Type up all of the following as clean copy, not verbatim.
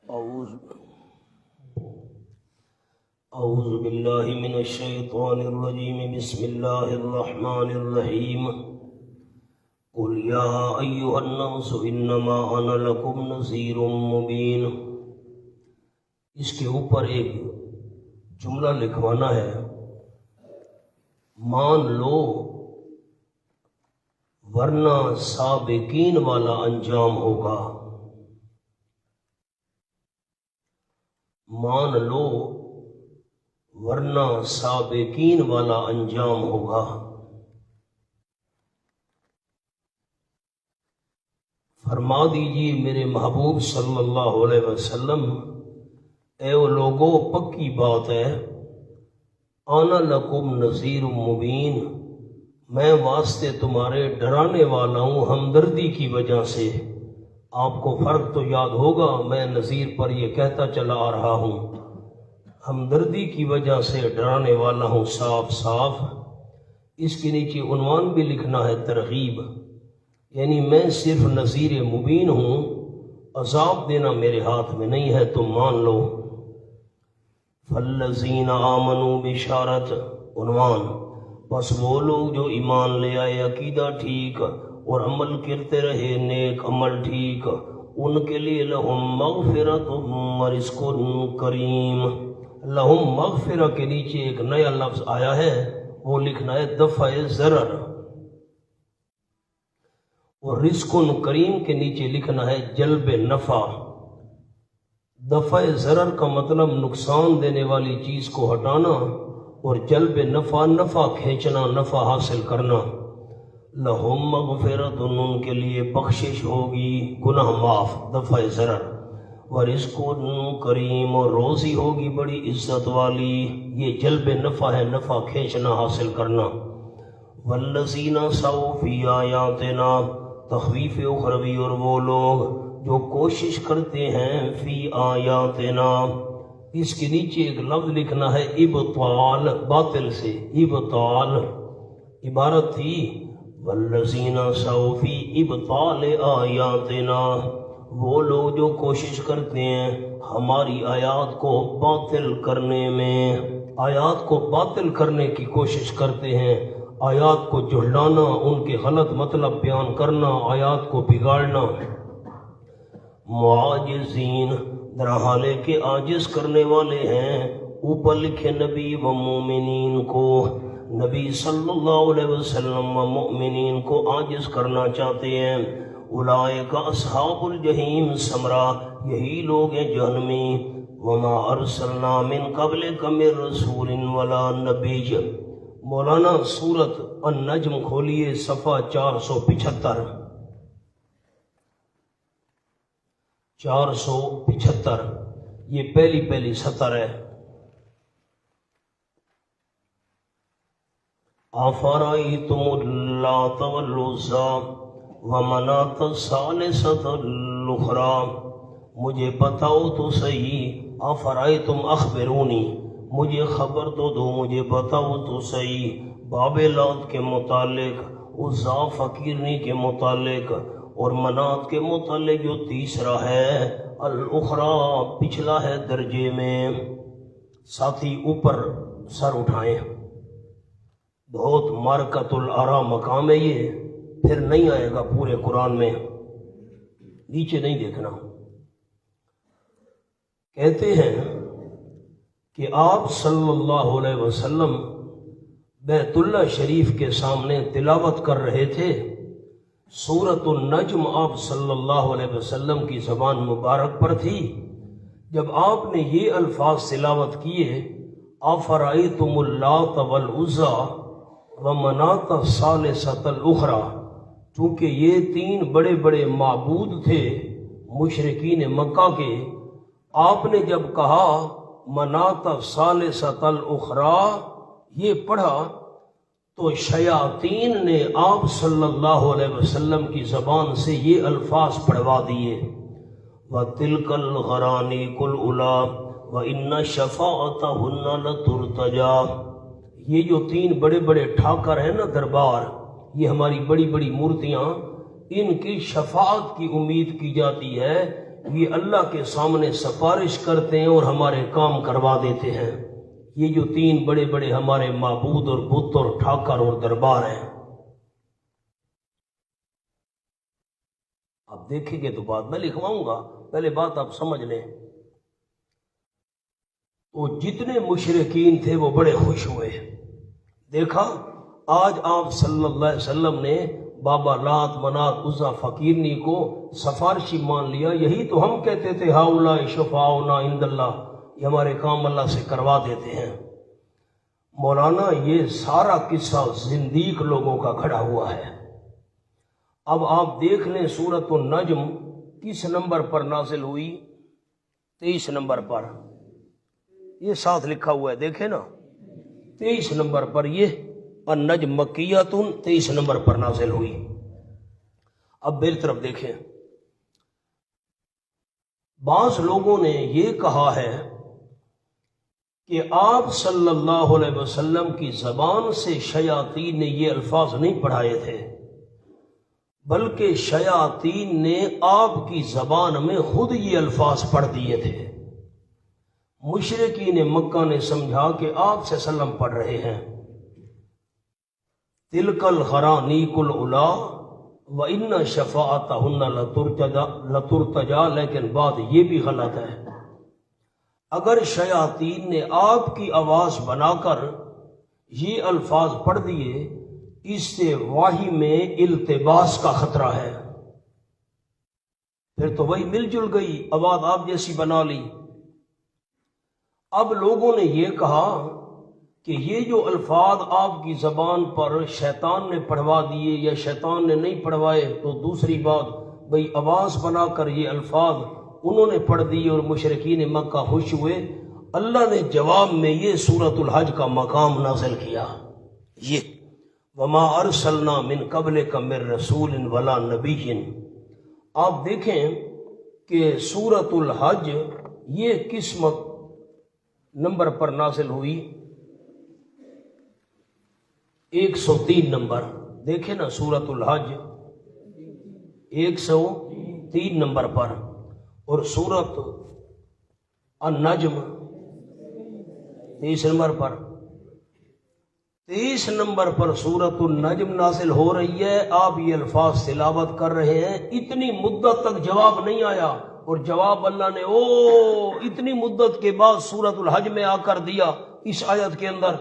أعوذ بالله من الشيطان الرجيم. بسم الله الرحمن الرحيم. قل يا أيها الناس إنما أنا لكم نذير مبين. اس کے اوپر ایک جملہ لکھوانا ہے. مان لو ورنہ سابقین والا انجام ہوگا. مان لو ورنہ سابقین والا انجام ہوگا. فرما دیجیے میرے محبوب صلی اللہ علیہ وسلم، اے وہ لوگوں پکی بات ہے، انا لکم نذیر مبین، میں واسطے تمہارے ڈرانے والا ہوں ہمدردی کی وجہ سے. آپ کو فرق تو یاد ہوگا، میں نذیر پر یہ کہتا چلا آ رہا ہوں ہمدردی کی وجہ سے ڈرانے والا ہوں صاف صاف. اس کے نیچے عنوان بھی لکھنا ہے ترغیب، یعنی میں صرف نذیر مبین ہوں، عذاب دینا میرے ہاتھ میں نہیں ہے، تم مان لو. فالذین آمنوا بشارت عنوان، بس وہ لوگ جو ایمان لے آئے، عقیدہ ٹھیک اور عمل کرتے رہے نیک عمل ٹھیک، ان کے لیے لہم مغفرت ورزق کریم. لہم مغفرہ کے نیچے ایک نیا لفظ آیا ہے، وہ لکھنا ہے دفع ضرر، اور رزق کریم کے نیچے لکھنا ہے جلب نفع. دفع ضرر کا مطلب نقصان دینے والی چیز کو ہٹانا، اور جلب نفع نفع کھینچنا، نفع حاصل کرنا. لہم مغفرت، ان کے لیے بخشش ہوگی، گناہ معاف، دفع ضرر. ورزق کریم، اور روزی ہوگی بڑی عزت والی. یہ جلب نفع ہے، نفع کھینچنا، حاصل کرنا. والذین سعوا فی آیاتنا، تخویف اخروی، اور وہ لوگ جو کوشش کرتے ہیں فی آیاتنا. اس کے نیچے ایک لفظ لکھنا ہے ابطال، باطل سے ابطال. عبارت تھی والذین سعوا فی ابطال آیاتنا، وہ لوگ جو کوشش کرتے ہیں ہماری آیات کو باطل کرنے میں، آیات کو باطل کرنے کی کوشش کرتے ہیں، آیات کو جھللانا، ان کے غلط مطلب بیان کرنا، آیات کو بگاڑنا. معاجزین، در حالے کے عاجز کرنے والے ہیں. اوپر لکھے نبی و مومنین کو، نبی صلی اللہ علیہ وسلم و مؤمنین کو عاجز کرنا چاہتے ہیں. اولئک اصحاب الجحیم سمرا، یہی لوگ ہیں جہنمی. وما ارسلنا من قبلک من رسول ولا نبی. مولانا سورت النجم کھولیے، صفحہ 475. 475 یہ پہلی سطر ہے. افرأیتم اللات والعزی ومناة الثالثۃ الاخری، مجھے بتاؤ تو صحیح. افرأیتم، اخبرونی، مجھے خبر تو دو، مجھے بتاؤ تو صحیح. باب لات کے متعلق، عزیٰ فقیرنی کے متعلق، اور منات کے متعلق جو تیسرا ہے، الاخری پچھلا ہے درجے میں. ساتھی اوپر سر اٹھائیں، بہت مارکۃ الآراء مقام ہے یہ، پھر نہیں آئے گا پورے قرآن میں، نیچے نہیں دیکھنا. کہتے ہیں کہ آپ صلی اللہ علیہ وسلم بیت اللہ شریف کے سامنے تلاوت کر رہے تھے. سورۃ النجم آپ صلی اللہ علیہ وسلم کی زبان مبارک پر تھی. جب آپ نے یہ الفاظ تلاوت کیے، افرأیتم اللات والعزی ومناة الثالثۃ الاخری، چونکہ یہ تین بڑے بڑے معبود تھے مشرکین مکہ کے، آپ نے جب کہا مناة الثالثۃ الاخری یہ پڑھا تو شیاطین نے آپ صلی اللہ علیہ وسلم کی زبان سے یہ الفاظ پڑھوا دیے. وَتِلْكَ الْغَرَانِيقُ الْأُولَىٰ وَإِنَّ شَفَاعَتَهُنَّ لَتُرْتَجَىٰ. یہ جو تین بڑے بڑے ٹھاکر ہیں نا دربار، یہ ہماری بڑی بڑی مورتیاں، ان کی شفاعت کی امید کی جاتی ہے یہ اللہ کے سامنے سفارش کرتے ہیں اور ہمارے کام کروا دیتے ہیں۔ یہ جو تین بڑے بڑے ہمارے معبود اور بت اور ٹھاکر اور دربار ہیں، آپ دیکھیں گے تو بات میں لکھواؤں گا، پہلے بات آپ سمجھ لیں۔ تو جتنے مشرکین تھے وہ بڑے خوش ہوئے۔ دیکھا آج آپ صلی اللہ علیہ وسلم نے بابا لات منات عزا فقیرنی کو سفارشی مان لیا۔ یہی تو ہم کہتے تھے ہاؤلا شفاؤنا عند اللہ، یہ ہمارے کام اللہ سے کروا دیتے ہیں۔ مولانا یہ سارا قصہ زندیق لوگوں کا کھڑا ہوا ہے۔ اب آپ دیکھ لیں سورۃ النجم کس نمبر پر نازل ہوئی؟ 23 نمبر پر، یہ ساتھ لکھا ہوا ہے، دیکھیں نا 23 نمبر پر، یہ النجم مکیۃ 23 نمبر پر نازل ہوئی۔ اب میری طرف دیکھیں، بعض لوگوں نے یہ کہا ہے کہ آپ صلی اللہ علیہ وسلم کی زبان سے شیاطین نے یہ الفاظ نہیں پڑھائے تھے، بلکہ شیاطین نے آپ کی زبان میں خود یہ الفاظ پڑھ دیے تھے۔ مشرکین مکہ نے سمجھا کہ آپ سے وسلم پڑھ رہے ہیں تلک الغرانیق العلا وان شفاعتہن لترتجا، لیکن بات یہ بھی غلط ہے۔ اگر شیاطین نے آپ کی آواز بنا کر یہ الفاظ پڑھ دیے، اس سے وحی میں التباس کا خطرہ ہے، پھر تو وہی مل جل گئی، آواز آپ جیسی بنا لی۔ اب لوگوں نے یہ کہا کہ یہ جو الفاظ آپ کی زبان پر شیطان نے پڑھوا دیے یا شیطان نے نہیں پڑھوائے، تو دوسری بات بھئی آواز بنا کر یہ الفاظ انہوں نے پڑھ دیے اور مشرکین مکہ خوش ہوئے۔ اللہ نے جواب میں یہ سورۃ الحج کا مقام نازل کیا، یہ وما ارسلنا من قبلک من رسول ولا نبی۔ آپ دیکھیں کہ سورۃ الحج یہ کس نمبر پر نازل ہوئی؟ 103 نمبر، دیکھیں نا سورۃ الحج 103 نمبر پر، اور سورۃ النجم 23 نمبر پر۔ 23 نمبر پر سورۃ النجم نازل ہو رہی ہے، آپ یہ الفاظ تلاوت کر رہے ہیں، اتنی مدت تک جواب نہیں آیا، اور جواب اللہ نے اتنی مدت کے بعد سورۃ الحج میں آ کر دیا اس آیت کے اندر۔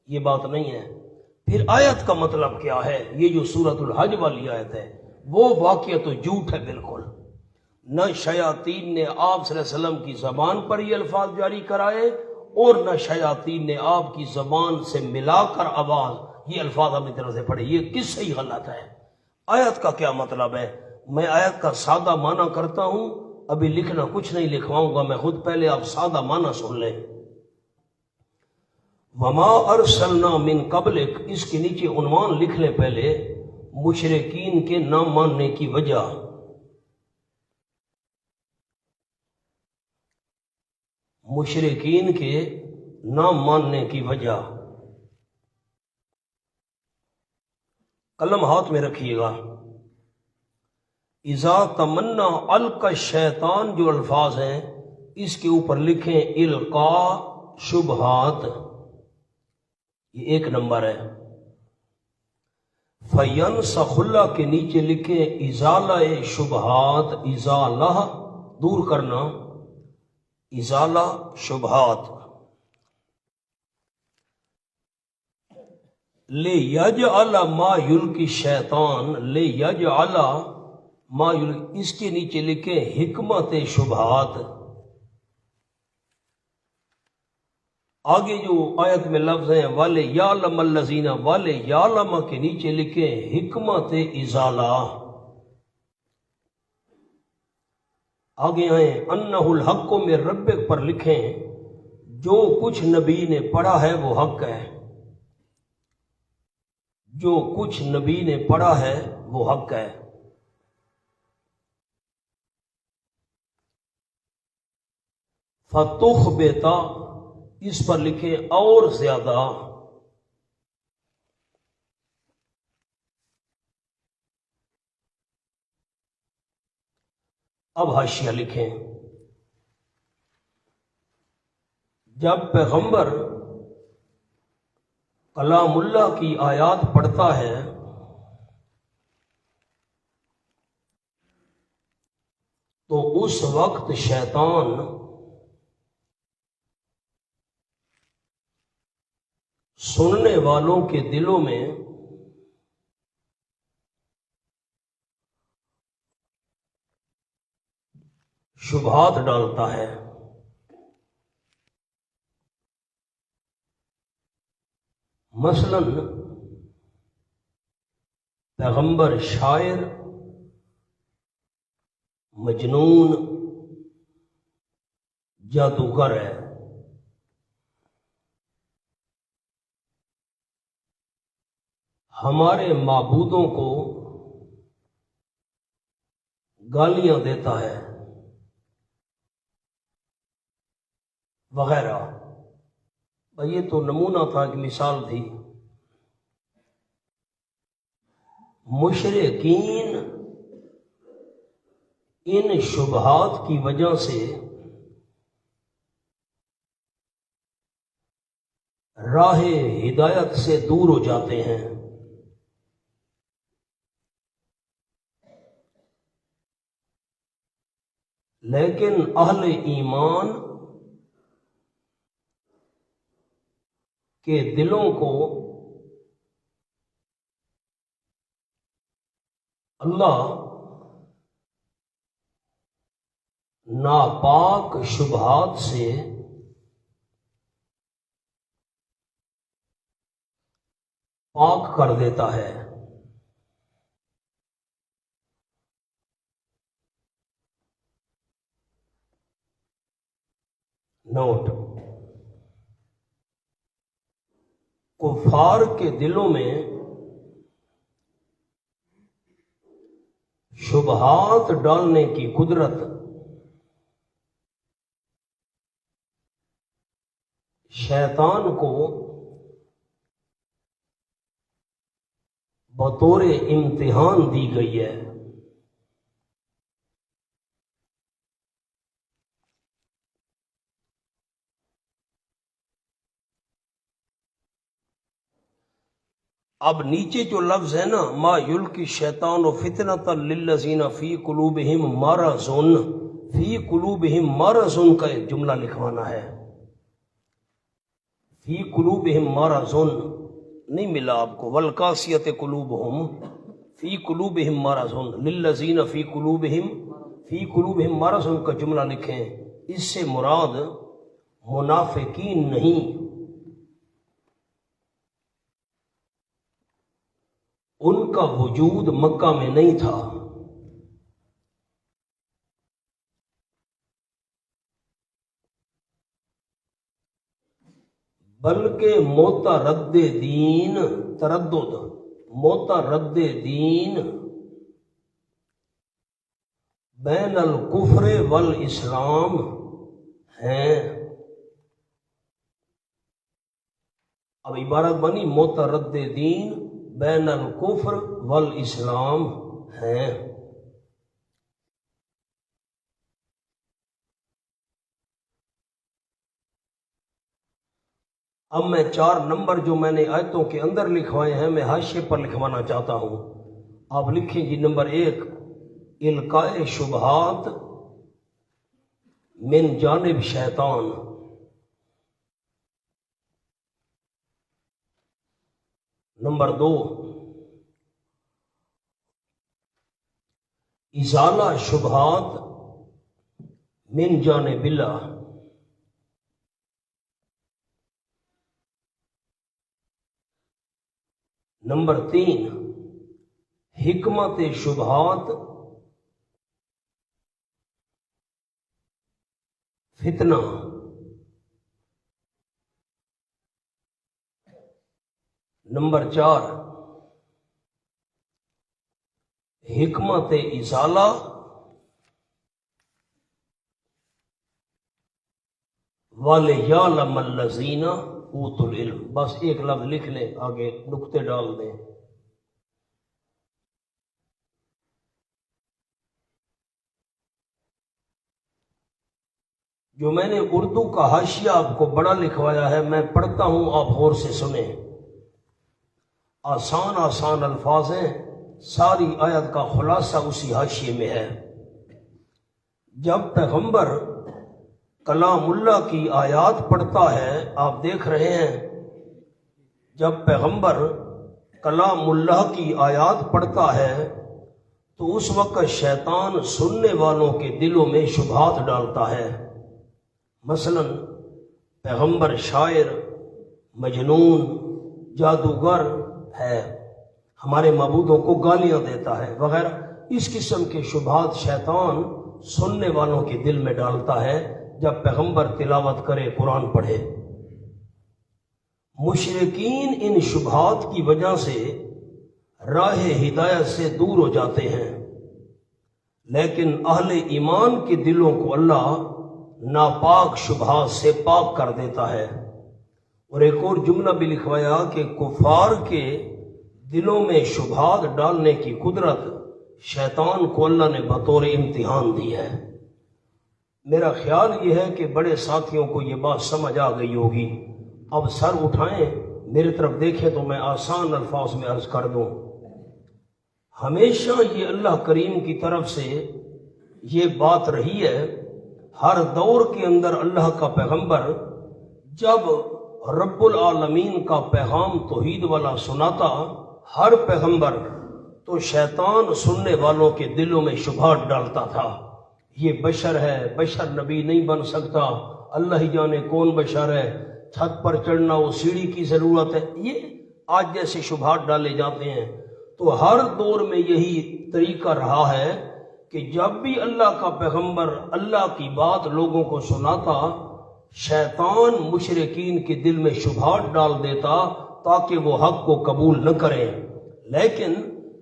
یہ بات نہیں ہے۔ پھر آیت کا مطلب کیا ہے؟ یہ جو سورۃ الحج والی آیت ہے وہ واقعہ تو جھوٹ ہے بالکل۔ نہ شیاطین نے آپ صلی اللہ علیہ وسلم کی زبان پر یہ الفاظ جاری کرائے، اور نہ شیاطین نے آپ کی زبان سے ملا کر آواز یہ الفاظ اپنی طرف سے پڑھے۔ یہ کس سے ہی غلط ہے؟ آیت کا کیا مطلب ہے؟ میں آیت کا سادہ معنی کرتا ہوں، ابھی لکھنا کچھ نہیں لکھواؤں گا میں خود، پہلے آپ سادہ معنی سن لیں۔ وما ارسلنا من قبلک، اس کے نیچے عنوان لکھ لیں پہلے، مشرکین کے نہ ماننے کی وجہ۔ مشرکین کے نہ ماننے کی وجہ، قلم ہاتھ میں رکھیے گا۔ اذا تمنا القى الشیطان، جو الفاظ ہیں اس کے اوپر لکھیں القاء شبہات، یہ 1 نمبر ہے۔ فینسخ اللہ کے نیچے لکھیں ازالہ شبہات، ازالہ دور کرنا، ازالہ شبہات۔ لیجعل ما یلقی الشیطان، لیجعل ما یلقی، اس کے نیچے لکھیں حکمت شبہات۔ آگے جو آیت میں لفظ ہیں وَلِيَعْلَمَ الَّذِينَ، وَلِيَعْلَمَ کے نیچے لکھیں حکمت ازالہ۔ آگے آئیں اَنَّهُ الْحَقُّ مِن رَبِّكَ پر لکھیں جو کچھ نبی نے پڑھا ہے وہ حق ہے، جو کچھ نبی نے پڑھا ہے وہ حق ہے۔ فَتُخْبِتَ، اس پر لکھیں اور زیادہ، اب حاشیہ لکھیں، جب پیغمبر کلام اللہ کی آیات پڑھتا ہے تو اس وقت شیطان سننے والوں کے دلوں میں شبہات ڈالتا ہے۔ مثلا پیغمبر شاعر، مجنون، جادوگر ہے۔ ہمارے معبودوں کو گالیاں دیتا ہے وغیرہ۔ یہ تو نمونہ تھا، ایک مثال تھی۔ مشرکین ان شبہات کی وجہ سے راہ ہدایت سے دور ہو جاتے ہیں۔ لیکن اہل ایمان کے دلوں کو اللہ ناپاک شبہات سے پاک کر دیتا ہے۔ نوٹ، کفار کے دلوں میں شبہات ڈالنے کی قدرت شیطان کو بطور امتحان دی گئی ہے۔ اب نیچے جو لفظ ہے نا، ما یلقی شیطان فتنۃ للذین فی قلوبہم مرض، فی قلوبہم مرض کا ایک جملہ لکھوانا ہے۔ فی قلوبہم مرض نہیں ملا آپ کو، والقاسیۃ قلوبہم، فی قلوبہم مرض للذین فی قلوبہم مرض کا جملہ لکھیں۔ اس سے مراد منافقین نہیں، ان کا وجود مکہ میں نہیں تھا، بلکہ مترددین، تردد، مترددین بین الکفر والاسلام ہیں۔ اب عبارت بنی مترددین بین الکفر والاسلام ہیں۔ اب میں 4 نمبر جو میں نے آیتوں کے اندر لکھوائے ہیں میں حاشیے پر لکھوانا چاہتا ہوں۔ آپ لکھیں جی، نمبر 1، القاء شبہات من جانب شیطان۔ نمبر 2، ازالہ شبہات من جانب اللہ۔ نمبر 3، حکمت شبہات فتنہ۔ نمبر 4، حکمت ازالہ وَلِيَعْلَمَ الَّذِينَ اوتوا العلم۔ بس ایک لفظ لکھ لیں، آگے نقطے ڈال دیں۔ جو میں نے اردو کا حاشیہ آپ کو بڑا لکھوایا ہے، میں پڑھتا ہوں، آپ غور سے سنیں۔ آسان آسان الفاظ ہیں، ساری آیت کا خلاصہ اسی حاشیے میں ہے۔ جب پیغمبر کلام اللہ کی آیات پڑھتا ہے، آپ دیکھ رہے ہیں، جب پیغمبر کلام اللہ کی آیات پڑھتا ہے تو اس وقت شیطان سننے والوں کے دلوں میں شبہات ڈالتا ہے۔ مثلا پیغمبر شاعر، مجنون، جادوگر ہے، ہمارے معبودوں کو گالیاں دیتا ہے وغیرہ، اس قسم کے شبہات شیطان سننے والوں کے دل میں ڈالتا ہے جب پیغمبر تلاوت کرے، قرآن پڑھے۔ مشرکین ان شبہات کی وجہ سے راہ ہدایت سے دور ہو جاتے ہیں، لیکن اہل ایمان کے دلوں کو اللہ ناپاک شبہات سے پاک کر دیتا ہے۔ اور ایک اور جملہ بھی لکھوایا کہ کفار کے دلوں میں شبہات ڈالنے کی قدرت شیطان کو اللہ نے بطور امتحان دی ہے۔ میرا خیال یہ ہے کہ بڑے ساتھیوں کو یہ بات سمجھ آ گئی ہوگی۔ اب سر اٹھائیں، میری طرف دیکھیں تو میں آسان الفاظ میں عرض کر دوں۔ ہمیشہ یہ اللہ کریم کی طرف سے یہ بات رہی ہے، ہر دور کے اندر اللہ کا پیغمبر جب رب العالمین کا پیغام توحید والا سناتا، ہر پیغمبر تو شیطان سننے والوں کے دلوں میں شبہات ڈالتا تھا۔ یہ بشر ہے، بشر نبی نہیں بن سکتا، اللہ ہی جانے کون بشر ہے، چھت پر چڑھنا وہ سیڑھی کی ضرورت ہے، یہ آج جیسے شبہات ڈالے جاتے ہیں۔ تو ہر دور میں یہی طریقہ رہا ہے کہ جب بھی اللہ کا پیغمبر اللہ کی بات لوگوں کو سناتا، شیطان مشرکین کے دل میں شبہات ڈال دیتا تاکہ وہ حق کو قبول نہ کریں۔ لیکن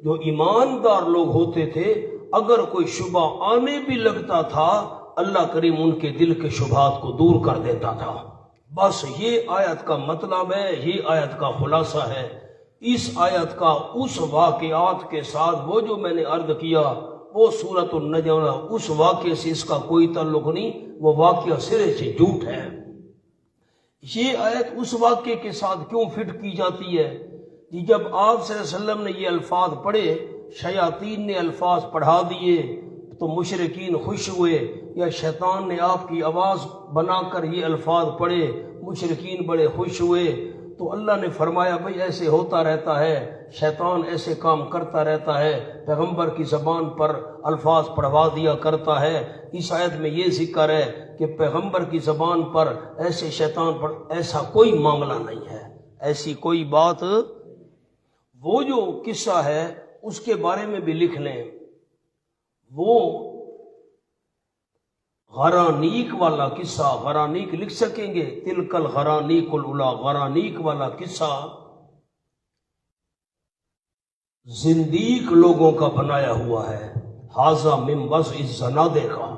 جو ایماندار لوگ ہوتے تھے، اگر کوئی شبہ آنے بھی لگتا تھا، اللہ کریم ان کے دل کے شبہات کو دور کر دیتا تھا۔ بس یہ آیت کا مطلب ہے، یہ آیت کا خلاصہ ہے۔ اس آیت کا اس واقعات کے ساتھ وہ جو میں نے عرض کیا، وہ سورۃ النجم، اس واقعے سے اس کا کوئی تعلق نہیں، وہ واقعہ سرے سے جھوٹ ہے۔ یہ آیت اس واقعے کے ساتھ کیوں فٹ کی جاتی ہے؟ جب آپ صلی اللہ علیہ وسلم نے یہ الفاظ پڑھے، شیاطین نے الفاظ پڑھا دیے تو مشرکین خوش ہوئے، یا شیطان نے آپ کی آواز بنا کر یہ الفاظ پڑھے، مشرکین بڑے خوش ہوئے، تو اللہ نے فرمایا بھئی ایسے ہوتا رہتا ہے، شیطان ایسے کام کرتا رہتا ہے، پیغمبر کی زبان پر الفاظ پڑھوا دیا کرتا ہے۔ اس آیت میں یہ ذکر ہے کہ پیغمبر کی زبان پر ایسے شیطان پر ایسا کوئی معاملہ نہیں ہے، ایسی کوئی بات۔ وہ جو قصہ ہے اس کے بارے میں بھی لکھ لیں، وہ غرانیق والا قصہ، غرانیق لکھ سکیں گے؟ تلک الغرانیق الاولی، غرانیق والا قصہ زندیق لوگوں کا بنایا ہوا ہے، ھذا من وضع الزنادقہ۔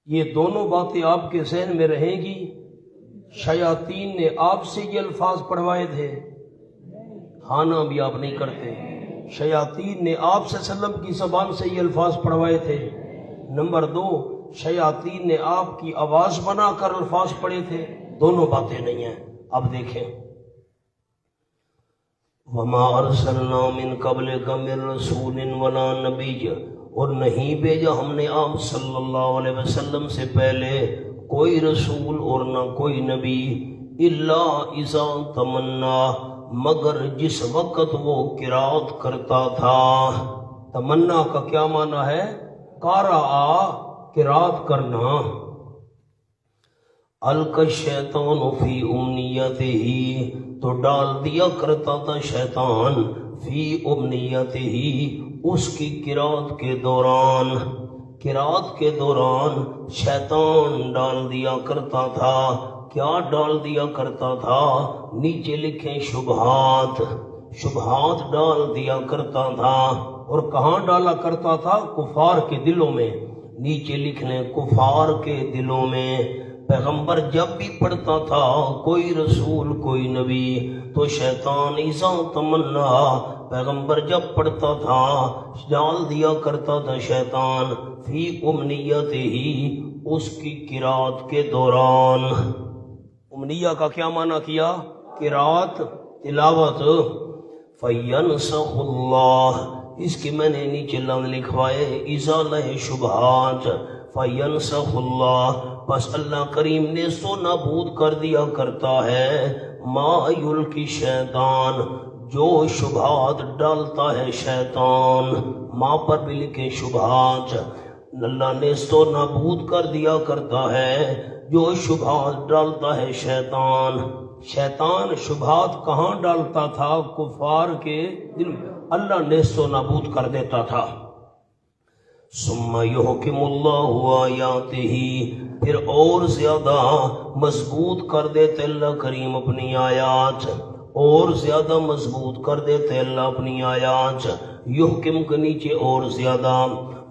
یہ دونوں باتیں آپ کے ذہن میں رہیں گی۔ شیاطین نے آپ سے یہ الفاظ پڑھوائے تھے؟ ہاں نا بھی آپ نہیں کرتے۔ شیاطین نے آپ صلی اللہ علیہ وسلم کی زبان سے یہ الفاظ پڑھوائے تھے؟ نمبر 2، شیاطین نے آپ کی آواز بنا کر الفاظ پڑھے تھے؟ دونوں باتیں نہیں ہیں۔ اب دیکھیں، وَمَا أَرْسَلْنَا مِن قَبْلِكَ مِن رَّسُولٍ وَلَا نَبِيٍّ، اور نہیں بھیجا ہم نے آپ صلی اللہ علیہ وسلم سے پہلے کوئی رسول اور نہ کوئی نبی، الا اذا تمنا، مگر جس وقت وہ قرات کرتا تھا۔ تمنا کا کیا معنی ہے؟ قرأ، قرات کرنا۔ القى الشیطان فی امنیتہ، تو ڈال دیا کرتا تھا شیطان فی امنیتہ، اس کی قرات کے دوران، قرات کے دوران شیطان ڈال دیا کرتا تھا۔ کیا ڈال دیا کرتا تھا؟ نیچے لکھیں شبہات، شبہات ڈال دیا کرتا تھا۔ اور کہاں ڈالا کرتا تھا؟ کفار کے دلوں میں۔ نیچے لکھ لیں کفار کے دلوں میں۔ پیغمبر جب بھی پڑھتا تھا کوئی رسول کوئی نبی تو شیطان اذا تمنا، پیغمبر جب پڑھتا تھا ڈال دیا کرتا تھا شیطان فی امنیت ہی، اس کی قرات کے دوران۔ امنیہ کا کیا معنی کیا؟ قرات، تلاوت۔ فینسخ اللہ، اس کی میں نے نیچے لفظ لکھوائے ازالہ شبہات، فینسخ اللہ، بس اللہ کریم نے سو نابود کر دیا کرتا ہے ما یلقی شیطان، جو شبہات ڈالتا ہے شیطان، ماں پر بھی لکھے شبہات، اللہ نے سو نابود کر دیا کرتا ہے جو شبہات ڈالتا ہے شیطان۔ شیطان شبہات کہاں ڈالتا تھا؟ کفار کے دل میں، اللہ نے سو نابود کر دیتا تھا۔ ثم یحکم اللہ آیاتہ، پھر اور زیادہ مضبوط کر دیتے اللہ کریم اپنی آیات، اور زیادہ مضبوط کر دیتے اللہ اپنی آیات، یحکم کے نیچے اور زیادہ،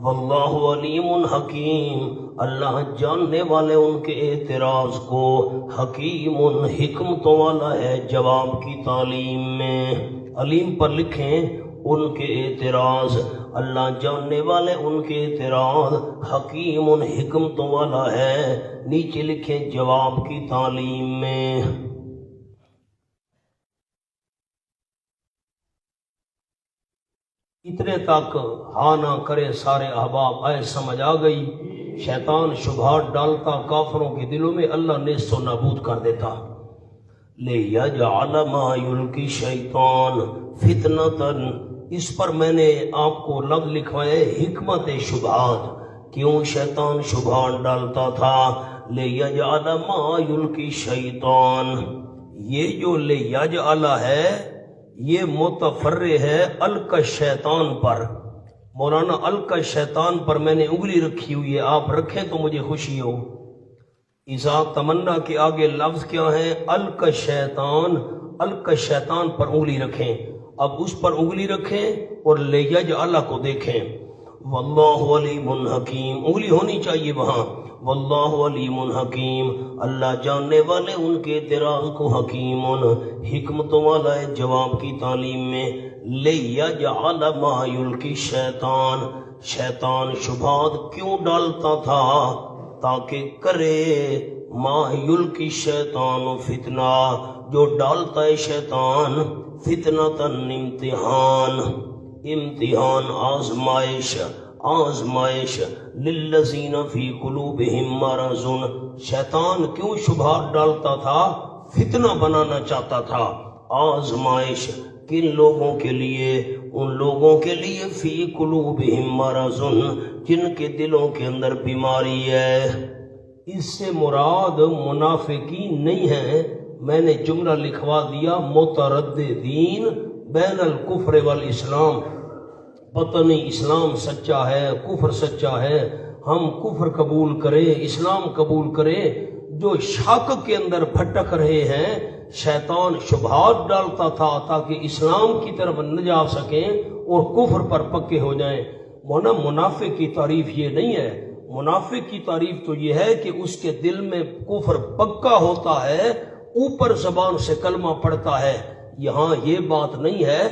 واللہ علیم حکیم، اللہ جاننے والے ان کے اعتراض کو، حکیم حکمتوں والا ہے جواب کی تعلیم میں۔ علیم پر لکھیں ان کے اعتراض، اللہ جاننے والے ان کے اعتراض، حکیم حکمتوں والا ہے، نیچے لکھیں جواب کی تعلیم میں۔ اتنے تک ہاں نہ کرے سارے احباب، آئے سمجھ آ گئی؟ شیطان شبہات ڈالتا کافروں کے دلوں میں، اللہ نے سو نابود کر دیتا۔ لِيَجْعَلَ مَا يُلْقِي الشَّيْطَانُ فِتْنَةً، اس پر میں نے آپ کو لفظ لکھوائے حکمت شبہات، کیوں شیطان شبہات ڈالتا تھا۔ لِيَجْعَلَ مَا يُلْقِي الشَّيْطَانُ، یہ جو لِيَجْعَلَ ہے یہ متفرع ہے القى شیطان پر۔ مولانا القى شیطان پر میں نے انگلی رکھی ہوئی ہے، آپ رکھیں تو مجھے خوشی ہو۔ اذا تمنا کے آگے لفظ کیا ہے؟ القى شیطان، القى شیطان پر انگلی رکھیں۔ اب اس پر انگلی رکھیں اور لیجعل کو دیکھیں، واللہ علیم حکیم، انگلی ہونی چاہیے وہاں، واللہ علیم حکیم، اللہ جاننے والے ان کے اعتراض کو، حکیم حکمتوں والا ہے جواب کی تعلیم میں۔ لیجعل ما یلقی الشیطان، شیطان شبہات کیوں ڈالتا تھا؟ تاکہ کرے ما یلقی الشیطان فتنہ، جو ڈالتا ہے شیطان فتنۃ امتحان، امتحان آزمائش، آزمائش للذین فی قلوبہم مرض، شیطان کیوں شبہات ڈالتا تھا؟ فتنہ بنانا چاہتا تھا، آزمائش کن لوگوں کے لیے؟ ان لوگوں کے لیے فی قلوبہم مرض، جن کے دلوں کے اندر بیماری ہے۔ اس سے مراد منافقین نہیں ہے، میں نے جملہ لکھوا دیا مترددین بین الکفر والاسلام، پتہ نہیں اسلام سچا ہے کفر سچا ہے، ہم کفر قبول کریں اسلام قبول کریں، جو شک کے اندر بھٹک رہے ہیں۔ شیطان شبہات ڈالتا تھا تاکہ اسلام کی طرف نہ جا سکیں اور کفر پر پکے ہو جائیں۔ مونا منافق کی تعریف یہ نہیں ہے، منافق کی تعریف تو یہ ہے کہ اس کے دل میں کفر پکا ہوتا ہے، اوپر زبان سے کلمہ پڑھتا ہے، یہاں یہ بات نہیں ہے۔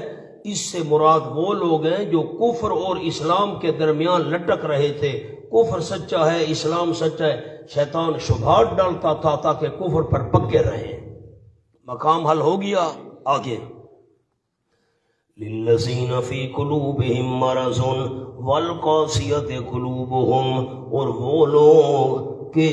اس سے مراد وہ لوگ ہیں جو کفر اور اسلام کے درمیان لٹک رہے تھے، کفر سچا ہے اسلام سچا ہے، شیطان شبہات ڈالتا تھا تاکہ کفر پر پکے رہیں۔ مقام حل ہو گیا؟ آگے للذین فی قلوبہم مرض والقاسیۃ قلوبہم، اور وہ لوگ کہ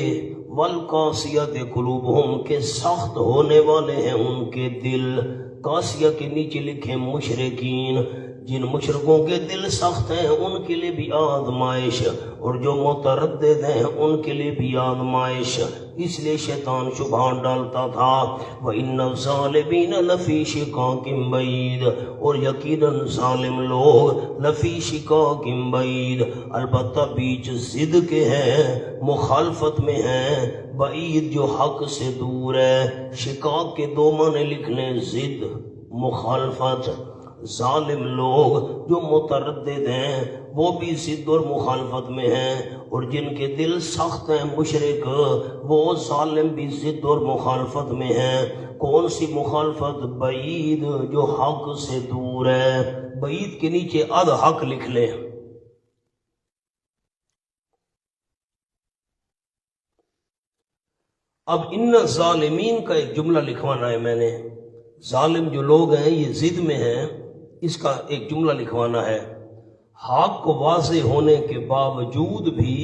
والقاسیۃ قلوبہم کے سخت ہونے والے ہیں ان کے دل، قاسیہ کے نیچے لکھیں مشرکین، جن مشرکوں کے دل سخت ہیں ان کے لیے بھی آزمائش، اور جو متردد ہیں ان کے لیے بھی آزمائش، اس لیے شیطان شبہات ڈالتا تھا۔ وَإِنَّ الظَّالِمِينَ لَفِي شِقَاقٍ بَعِيدٍ، اور یقیناً ظالم لوگ لفی شقاق بعید، البتہ بیچ ضد کے ہیں، مخالفت میں ہیں، بعید جو حق سے دور ہے۔ شقاق کے دو معنی لکھنے، ضد مخالفت، ظالم لوگ جو متردد ہیں وہ بھی ضد اور مخالفت میں ہیں، اور جن کے دل سخت ہیں مشرک وہ ظالم بھی ضد اور مخالفت میں ہیں۔ کون سی مخالفت؟ بعید، جو حق سے دور ہے۔ بعید کے نیچے حق لکھ لیں۔ اب ان ظالمین کا ایک جملہ لکھوانا ہے میں نے۔ ظالم جو لوگ ہیں یہ ضد میں ہیں، اس کا ایک جملہ لکھوانا ہے۔ حق واضح ہونے کے باوجود بھی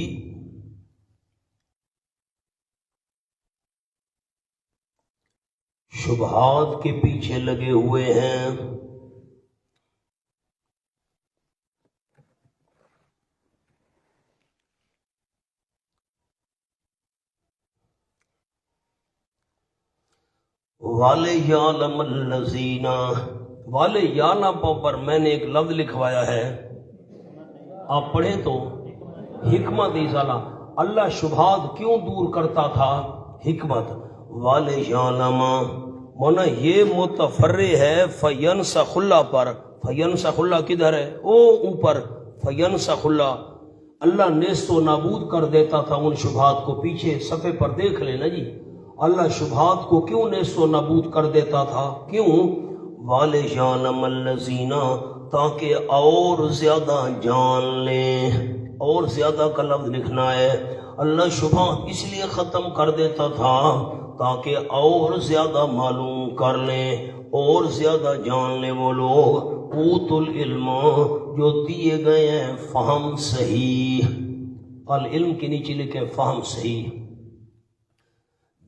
شبہات کے پیچھے لگے ہوئے ہیں۔ وَلِيَعْلَمَ الَّذِينَ، وَلِيَعْلَمَ پر میں نے ایک لفظ لکھوایا ہے، آپ پڑھیں تو حکمت ازالہ، اللہ شبہات کیوں دور کرتا تھا؟ حکمت۔ وَلِيَعْلَمَ مونا یہ متفرع ہے فَيَنْسَخُ اللہ پر۔ فَيَنْسَخُ اللہ کدھر ہے؟ او اوپر، فَيَنْسَخُ اللہ نیست و نابود کر دیتا تھا ان شبہات کو۔ پیچھے صفحے پر دیکھ لینا جی، اللہ شبہات کو کیوں نیست و نابود کر دیتا تھا؟ کیوں؟ وَلِيَعْلَمَ الَّذِينَ تاکہ اور زیادہ جان لیں۔ اور زیادہ کا لفظ لکھنا ہے۔ اللہ شبہات اس لیے ختم کر دیتا تھا تاکہ اور زیادہ معلوم کر لیں، اور زیادہ جان لیں وہ لوگ اوت العلم جو دیے گئے ہیں فہم صحیح۔ العلم کے نیچے لکھیں فہم صحیح۔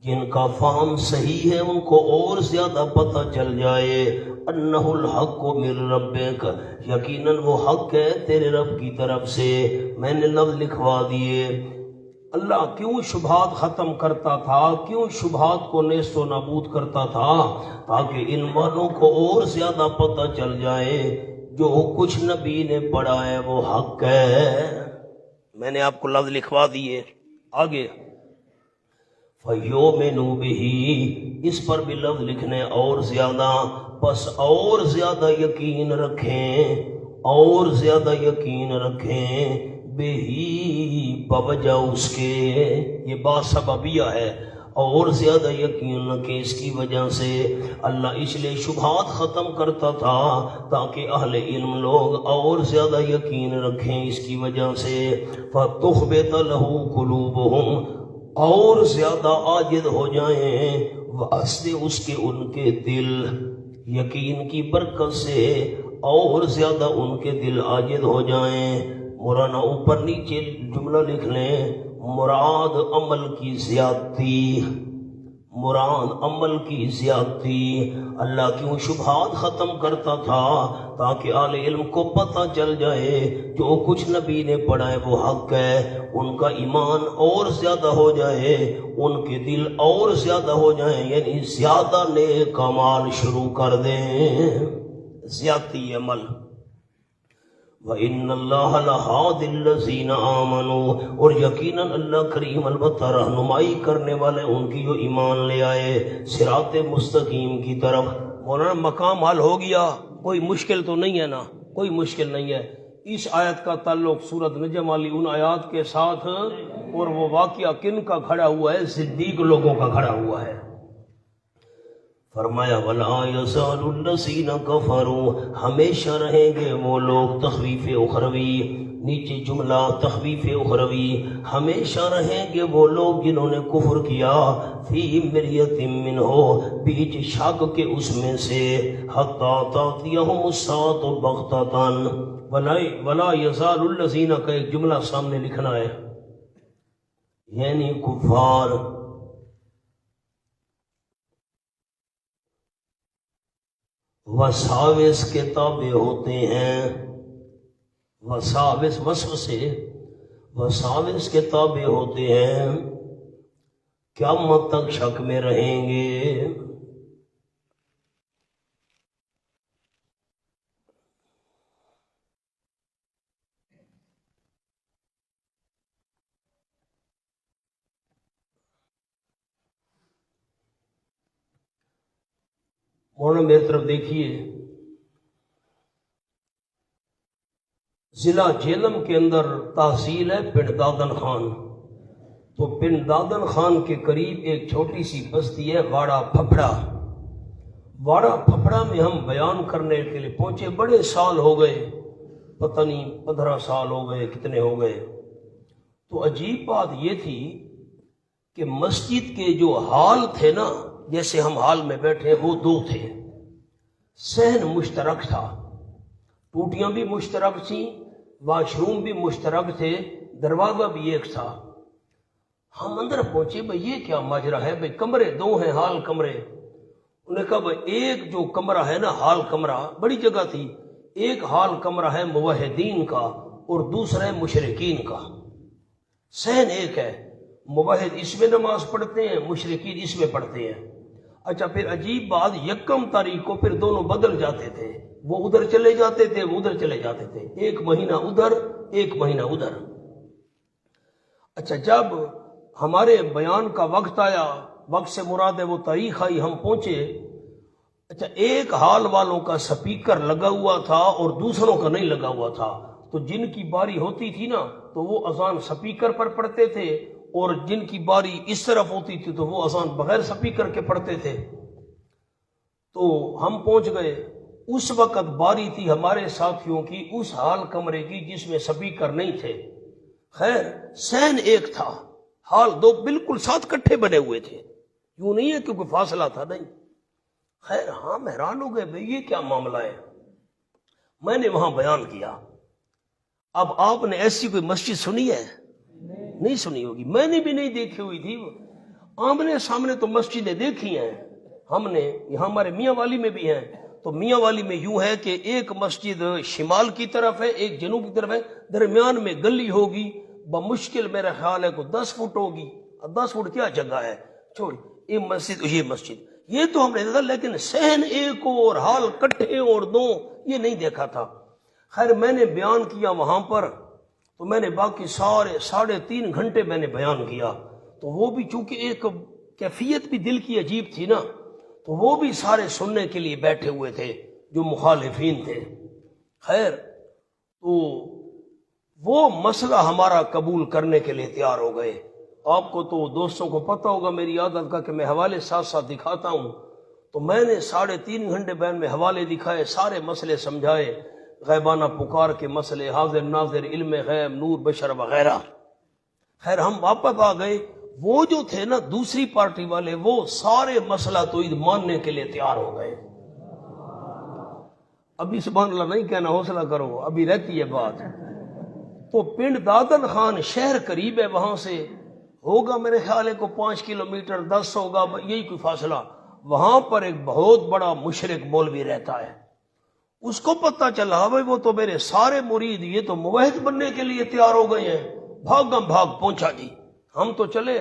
جن کا فہم صحیح ہے ان کو اور زیادہ پتہ چل جائے انہ الحق من ربک، یقیناً وہ حق ہے تیرے رب کی طرف سے۔ میں نے لفظ لکھوا دیے۔ اللہ کیوں شبہات ختم کرتا تھا؟ کیوں شبہات کو نیست و نابود کرتا تھا؟ تاکہ ان والوں کو اور زیادہ پتہ چل جائے جو کچھ نبی نے پڑھا ہے وہ حق ہے۔ میں نے آپ کو لفظ لکھوا دیے۔ آگے فَيُؤْمِنُوا بِهِ، اس پر بھی لفظ لکھنے اور زیادہ، بس اور زیادہ یقین رکھیں، اور زیادہ یقین رکھیں بِهِ بوجہ اس کے، یہ با سببیہ ہے، اور زیادہ یقین رکھیں اس کی وجہ سے۔ اللہ اس لیے شبہات ختم کرتا تھا تاکہ اہل علم لوگ اور زیادہ یقین رکھیں اس کی وجہ سے۔ فَتُخْبِتَ لَهُ قُلُوبُهُمْ، اور زیادہ عاجز ہو جائیں واسطے اس کے ان کے دل، یقین کی برکت سے اور زیادہ ان کے دل عاجز ہو جائیں۔ مولانا اوپر نیچے جملہ لکھ لیں، مراد عمل کی زیادتی، مراد عمل کی زیادتی۔ اللہ کیوں شبہات ختم کرتا تھا تاکہ اہل علم کو پتہ چل جائے جو کچھ نبی نے پڑھا ہے وہ حق ہے، ان کا ایمان اور زیادہ ہو جائے، ان کے دل اور زیادہ ہو جائیں، یعنی زیادہ نیک اعمال شروع کر دیں، زیادتی عمل۔ وَإِنَّ اللَّهَ لَهَادِ الَّذِينَ آمَنُوا، اور یقیناً اللہ کریم البتہ رہنمائی کرنے والے ان کی جو ایمان لے آئے صراط مستقیم کی طرف۔ مولانا مقام حل ہو گیا، کوئی مشکل تو نہیں ہے نا؟ کوئی مشکل نہیں ہے۔ اس آیت کا تعلق سورۃ نجم والی ان آیات کے ساتھ، اور وہ واقعہ کن کا کھڑا ہوا ہے؟ صدیق لوگوں کا کھڑا ہوا ہے۔ فرمایا وَلَا يَزَالُ الَّذِينَ كَفَرُوا، ہمیشہ رہیں گے وہ لوگ، تخویف اخروی، نیچے جملہ تخویف اخروی، ہمیشہ رہیں گے وہ لوگ جنہوں نے کفر کیا، فی مریۃ منہ، بیچ شک کے اس میں سے، حتی تأتیہم الساعۃ بغتۃ۔ وَلَا يَزَالُ الَّذِينَ کا ایک جملہ سامنے لکھنا ہے، یعنی کفار وساوس کے تابع ہوتے ہیں، وساوس وسوسے، وساوس کے تابع ہوتے ہیں، قیامت تک شک میں رہیں گے۔ مولانا میری طرف دیکھیے، ضلع جہلم کے اندر تحصیل ہے پنڈ دادن خان. تو پنڈ دادن خان کے قریب ایک چھوٹی سی بستی ہے واڑہ پھپھڑا. واڑہ پھپھڑا میں ہم بیان کرنے کے لیے پہنچے. بڑے سال ہو گئے، پتہ نہیں 15 سال ہو گئے کتنے ہو گئے. تو عجیب بات یہ تھی کہ مسجد کے جو ہال تھے نا، جیسے ہم ہال میں بیٹھے وہ 2 تھے. صحن مشترک تھا، ٹوٹیاں بھی مشترک تھیں، واش روم بھی مشترک تھے، دروازہ بھی ایک تھا. ہم اندر پہنچے، بھئی یہ کیا ماجرا ہے؟ بھئی کمرے 2 ہیں، ہال کمرے. انہوں نے کہا بھئی ایک جو کمرہ ہے نا ہال کمرہ، بڑی جگہ تھی، ایک ہال کمرہ ہے موحدین کا اور دوسرا ہے مشرکین کا. صحن ایک ہے، موحد اس میں نماز پڑھتے ہیں، مشرکین اس میں پڑھتے ہیں. اچھا پھر عجیب بات، یکم تاریخ کو پھر دونوں بدل جاتے تھے، وہ ادھر چلے جاتے تھے، وہ ادھر چلے جاتے تھے، 1 مہینہ ادھر 1 مہینہ ادھر. اچھا جب ہمارے بیان کا وقت آیا، وقت سے مراد ہے وہ تاریخ آئی، ہم پہنچے. اچھا ایک ہال والوں کا سپیکر لگا ہوا تھا اور دوسروں کا نہیں لگا ہوا تھا. تو جن کی باری ہوتی تھی نا تو وہ اذان سپیکر پر پڑھتے تھے، اور جن کی باری اس طرف ہوتی تھی تو وہ اذان بغیر سپیکر کے پڑھتے تھے. تو ہم پہنچ گئے. اس وقت باری تھی ہمارے ساتھیوں کی اس ہال کمرے کی جس میں سپیکر نہیں تھے. خیر صحن ایک تھا، ہال 2 بالکل ساتھ کٹھے بنے ہوئے تھے، یوں نہیں ہے کیونکہ فاصلہ تھا نہیں. خیر ہم حیران ہو گئے، بھئی یہ کیا معاملہ ہے. میں نے وہاں بیان کیا. اب آپ نے ایسی کوئی مسجد سنی ہے؟ نہیں سنی ہوگی، میں نے بھی نہیں دیکھی ہوئی تھی. آمنے سامنے تو مسجدیں دیکھی ہیں ہم نے، یہاں ہمارے میاں والی میں بھی ہیں. تو میاں والی میں یوں ہے کہ ایک مسجد شمال کی طرف ہے، ایک جنوب کی طرف ہے، درمیان میں گلی ہوگی، بمشکل میرا خیال ہے کو 10 فٹ ہوگی. 10 فٹ کیا جگہ ہے، چھوڑ یہ مسجد یہ مسجد یہ تو ہم نے دیکھا، لیکن صحن ایک اور ہال کٹھے اور 2 یہ نہیں دیکھا تھا. خیر میں نے بیان کیا وہاں پر، تو میں نے باقی سارے 3.5 گھنٹے میں نے بیان کیا. تو وہ بھی چونکہ ایک کیفیت بھی دل کی عجیب تھی نا، تو وہ بھی سارے سننے کے لیے بیٹھے ہوئے تھے جو مخالفین تھے. خیر تو وہ مسئلہ ہمارا قبول کرنے کے لیے تیار ہو گئے. آپ کو تو دوستوں کو پتہ ہوگا میری عادت کا کہ میں حوالے ساتھ ساتھ دکھاتا ہوں. تو میں نے 3.5 گھنٹے بیان میں حوالے دکھائے، سارے مسئلے سمجھائے، غیبانہ پکار کے مسئلے، حاضر ناظر، علم غیب، نور بشر وغیرہ. خیر ہم واپس آ گئے. وہ جو تھے نا دوسری پارٹی والے، وہ سارے مسئلہ توحید ماننے کے لیے تیار ہو گئے. ابھی سبحان اللہ نہیں کہنا، حوصلہ کرو، ابھی رہتی ہے بات. تو پنڈ دادن خان شہر قریب ہے، وہاں سے ہوگا میرے خیال ہے کو 5 کلومیٹر 10 ہوگا، یہی کوئی فاصلہ. وہاں پر ایک بہت بڑا مشرک مولوی رہتا ہے. اس کو پتہ چلا بھائی وہ تو میرے سارے مرید یہ تو موحد بننے کے لیے تیار ہو گئے ہیں. بھاگم بھاگ پہنچا جی، ہم تو چلے.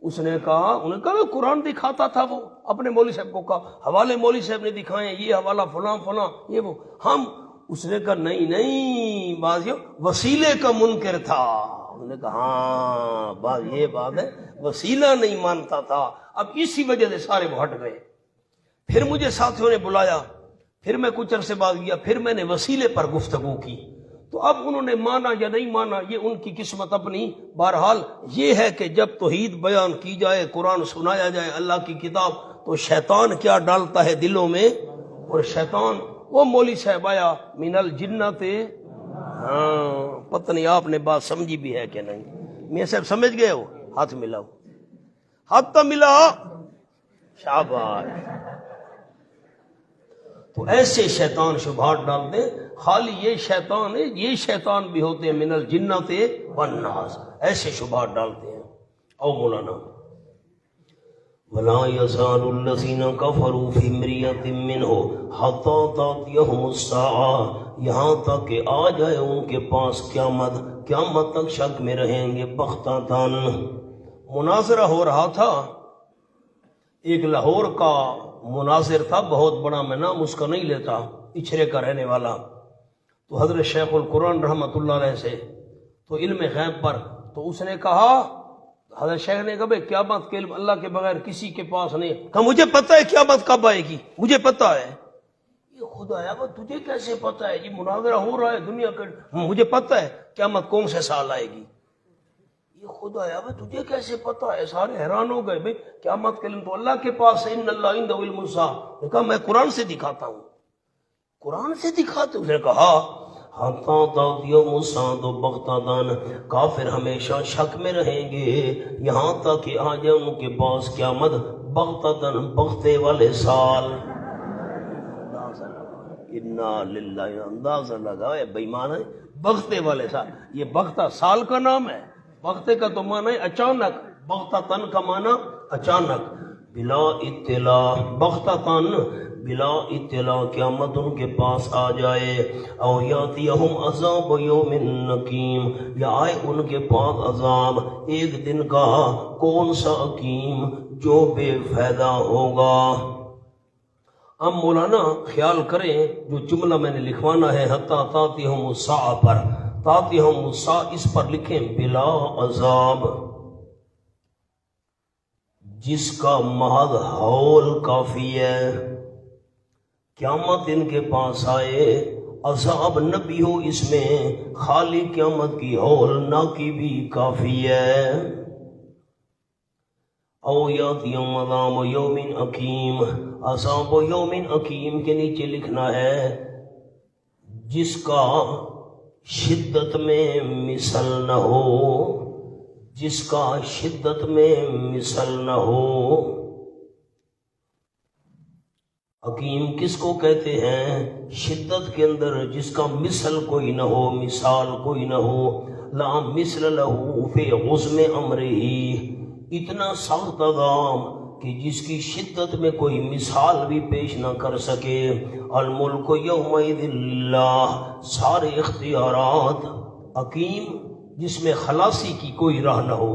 اس نے کہا، انہوں نے کہا قرآن دکھاتا تھا، وہ اپنے مولوی صاحب کو کہا، حوالے مولوی صاحب نے دکھائے، یہ حوالہ فلاں فلاں یہ وہ. ہم اس نے کہا نہیں بازیو وسیلے کا منکر تھا. انہوں نے کہا ہاں بات یہ بات ہے، وسیلہ نہیں مانتا تھا. اب اسی وجہ سے سارے وہ ہٹ گئے. پھر مجھے ساتھیوں نے بلایا، پھر میں کچھ عرصے بعد گیا، پھر میں نے وسیلے پر گفتگو کی. تو اب انہوں نے مانا یا نہیں مانا یہ ان کی قسمت اپنی. بہرحال یہ ہے کہ جب توحید بیان کی جائے، قرآن سنایا جائے، اللہ کی کتاب، تو شیطان کیا ڈالتا ہے دلوں میں. اور شیطان وہ مولوی صاحب آیا من الجنت، ہاں پتہ نہیں آپ نے بات سمجھی بھی ہے کہ نہیں. میاں صاحب سمجھ گئے ہو؟ ہاتھ ملاؤ، ہاتھ تو ملا، شاباش. تو ایسے شیطان شبہات ڈال دیں. خالی یہ شیطان ہے، یہ شیطان بھی ہوتے ہیں من الجنت والناس، ایسے شبہات ڈالتے ہیں. او مولانا وَلَا يَزَالُ الَّذِينَ كَفَرُوا فِي مِرْيَةٍ مِّنْهُ حَتَّىٰ تَأْتِيَهُمُ السَّاعَةُ، یہاں تک کہ آ جائے ان کے پاس قیامت. قیامت تک شک میں رہیں گے بختتاً. مناظرہ ہو رہا تھا، ایک لاہور کا مناظر تھا بہت بڑا، میں نام اس کا نہیں لیتا، اچھرے کا رہنے والا. تو حضرت شیخ القرآن رحمۃ اللہ علیہ سے تو علم غیب پر، تو اس نے کہا، حضرت شیخ نے کہا بھائی قیامت کے علم اللہ کے بغیر کسی کے پاس نہیں. کہا مجھے پتہ ہے قیامت کب آئے گی، مجھے پتہ ہے. یہ خدایا وہ تجھے کیسے پتا ہے؟ یہ مناظرہ ہو رہا ہے دنیا کا، مجھے پتا ہے قیامت کون سے سال آئے گی۔ یہ خدایا وہ تجھے کیسے پتا ہے؟ سارے حیران ہو گئے، بھئی قیامت کے علم تو اللہ کے پاس ہے، ان اللہ عنده علم الساعہ۔ نے کہا میں قرآن سے دکھاتا ہوں۔ قرآن سے دکھاتے؟ اس نے کہا ہاتھوں تاؤتیوں مساں تو بغتادان، کافر ہمیشہ شک میں رہیں گے یہاں تک کہ آ جائے ان کے پاس قیامت بغتادن، بغتے والے سال۔ انا للہ، اندازہ لگا بے ایمان ہے، بغتے والے سال۔ یہ بغتہ سال کا نام ہے، بغتے کا تو معنی ہے اچانک، بغتتن کا معنی اچانک، بلا اطلاع، بغتتن بلا اطلاع قیامت ان کے پاس آ جائے، او یاتیہم عذاب یوم نکیم، یا آئے ان کے پاس عذاب ایک دن کا کون سا عقیم جو بے فائدہ ہوگا۔ اب مولانا خیال کریں جو جملہ میں نے لکھوانا ہے حتی تاتیہم الساعہ پر، تاتیہم الساعہ اس پر لکھیں بلا عذاب، جس کا محض ہول کافی ہے۔ قیامت ان کے پاس آئے، عذاب نہ بھی ہو اس میں، خالی قیامت کی ہول نہ کی بھی کافی ہے۔ او یاتیہم عذاب یوم عقیم، عذاب یوم عقیم کے نیچے لکھنا ہے جس کا شدت میں مثل نہ ہو، جس کا شدت میں مثل نہ ہو۔ حکیم کس کو کہتے ہیں؟ شدت کے اندر جس کا مثل کوئی نہ ہو، مثال کوئی نہ ہو۔ لا مثل لہو فی غصم امرہی، اتنا سخت عذاب کہ جس کی شدت میں کوئی مثال بھی پیش نہ کر سکے۔ الملک یومئذ للہ، سارے اختیارات، حکیم جس میں خلاصی کی کوئی راہ نہ ہو۔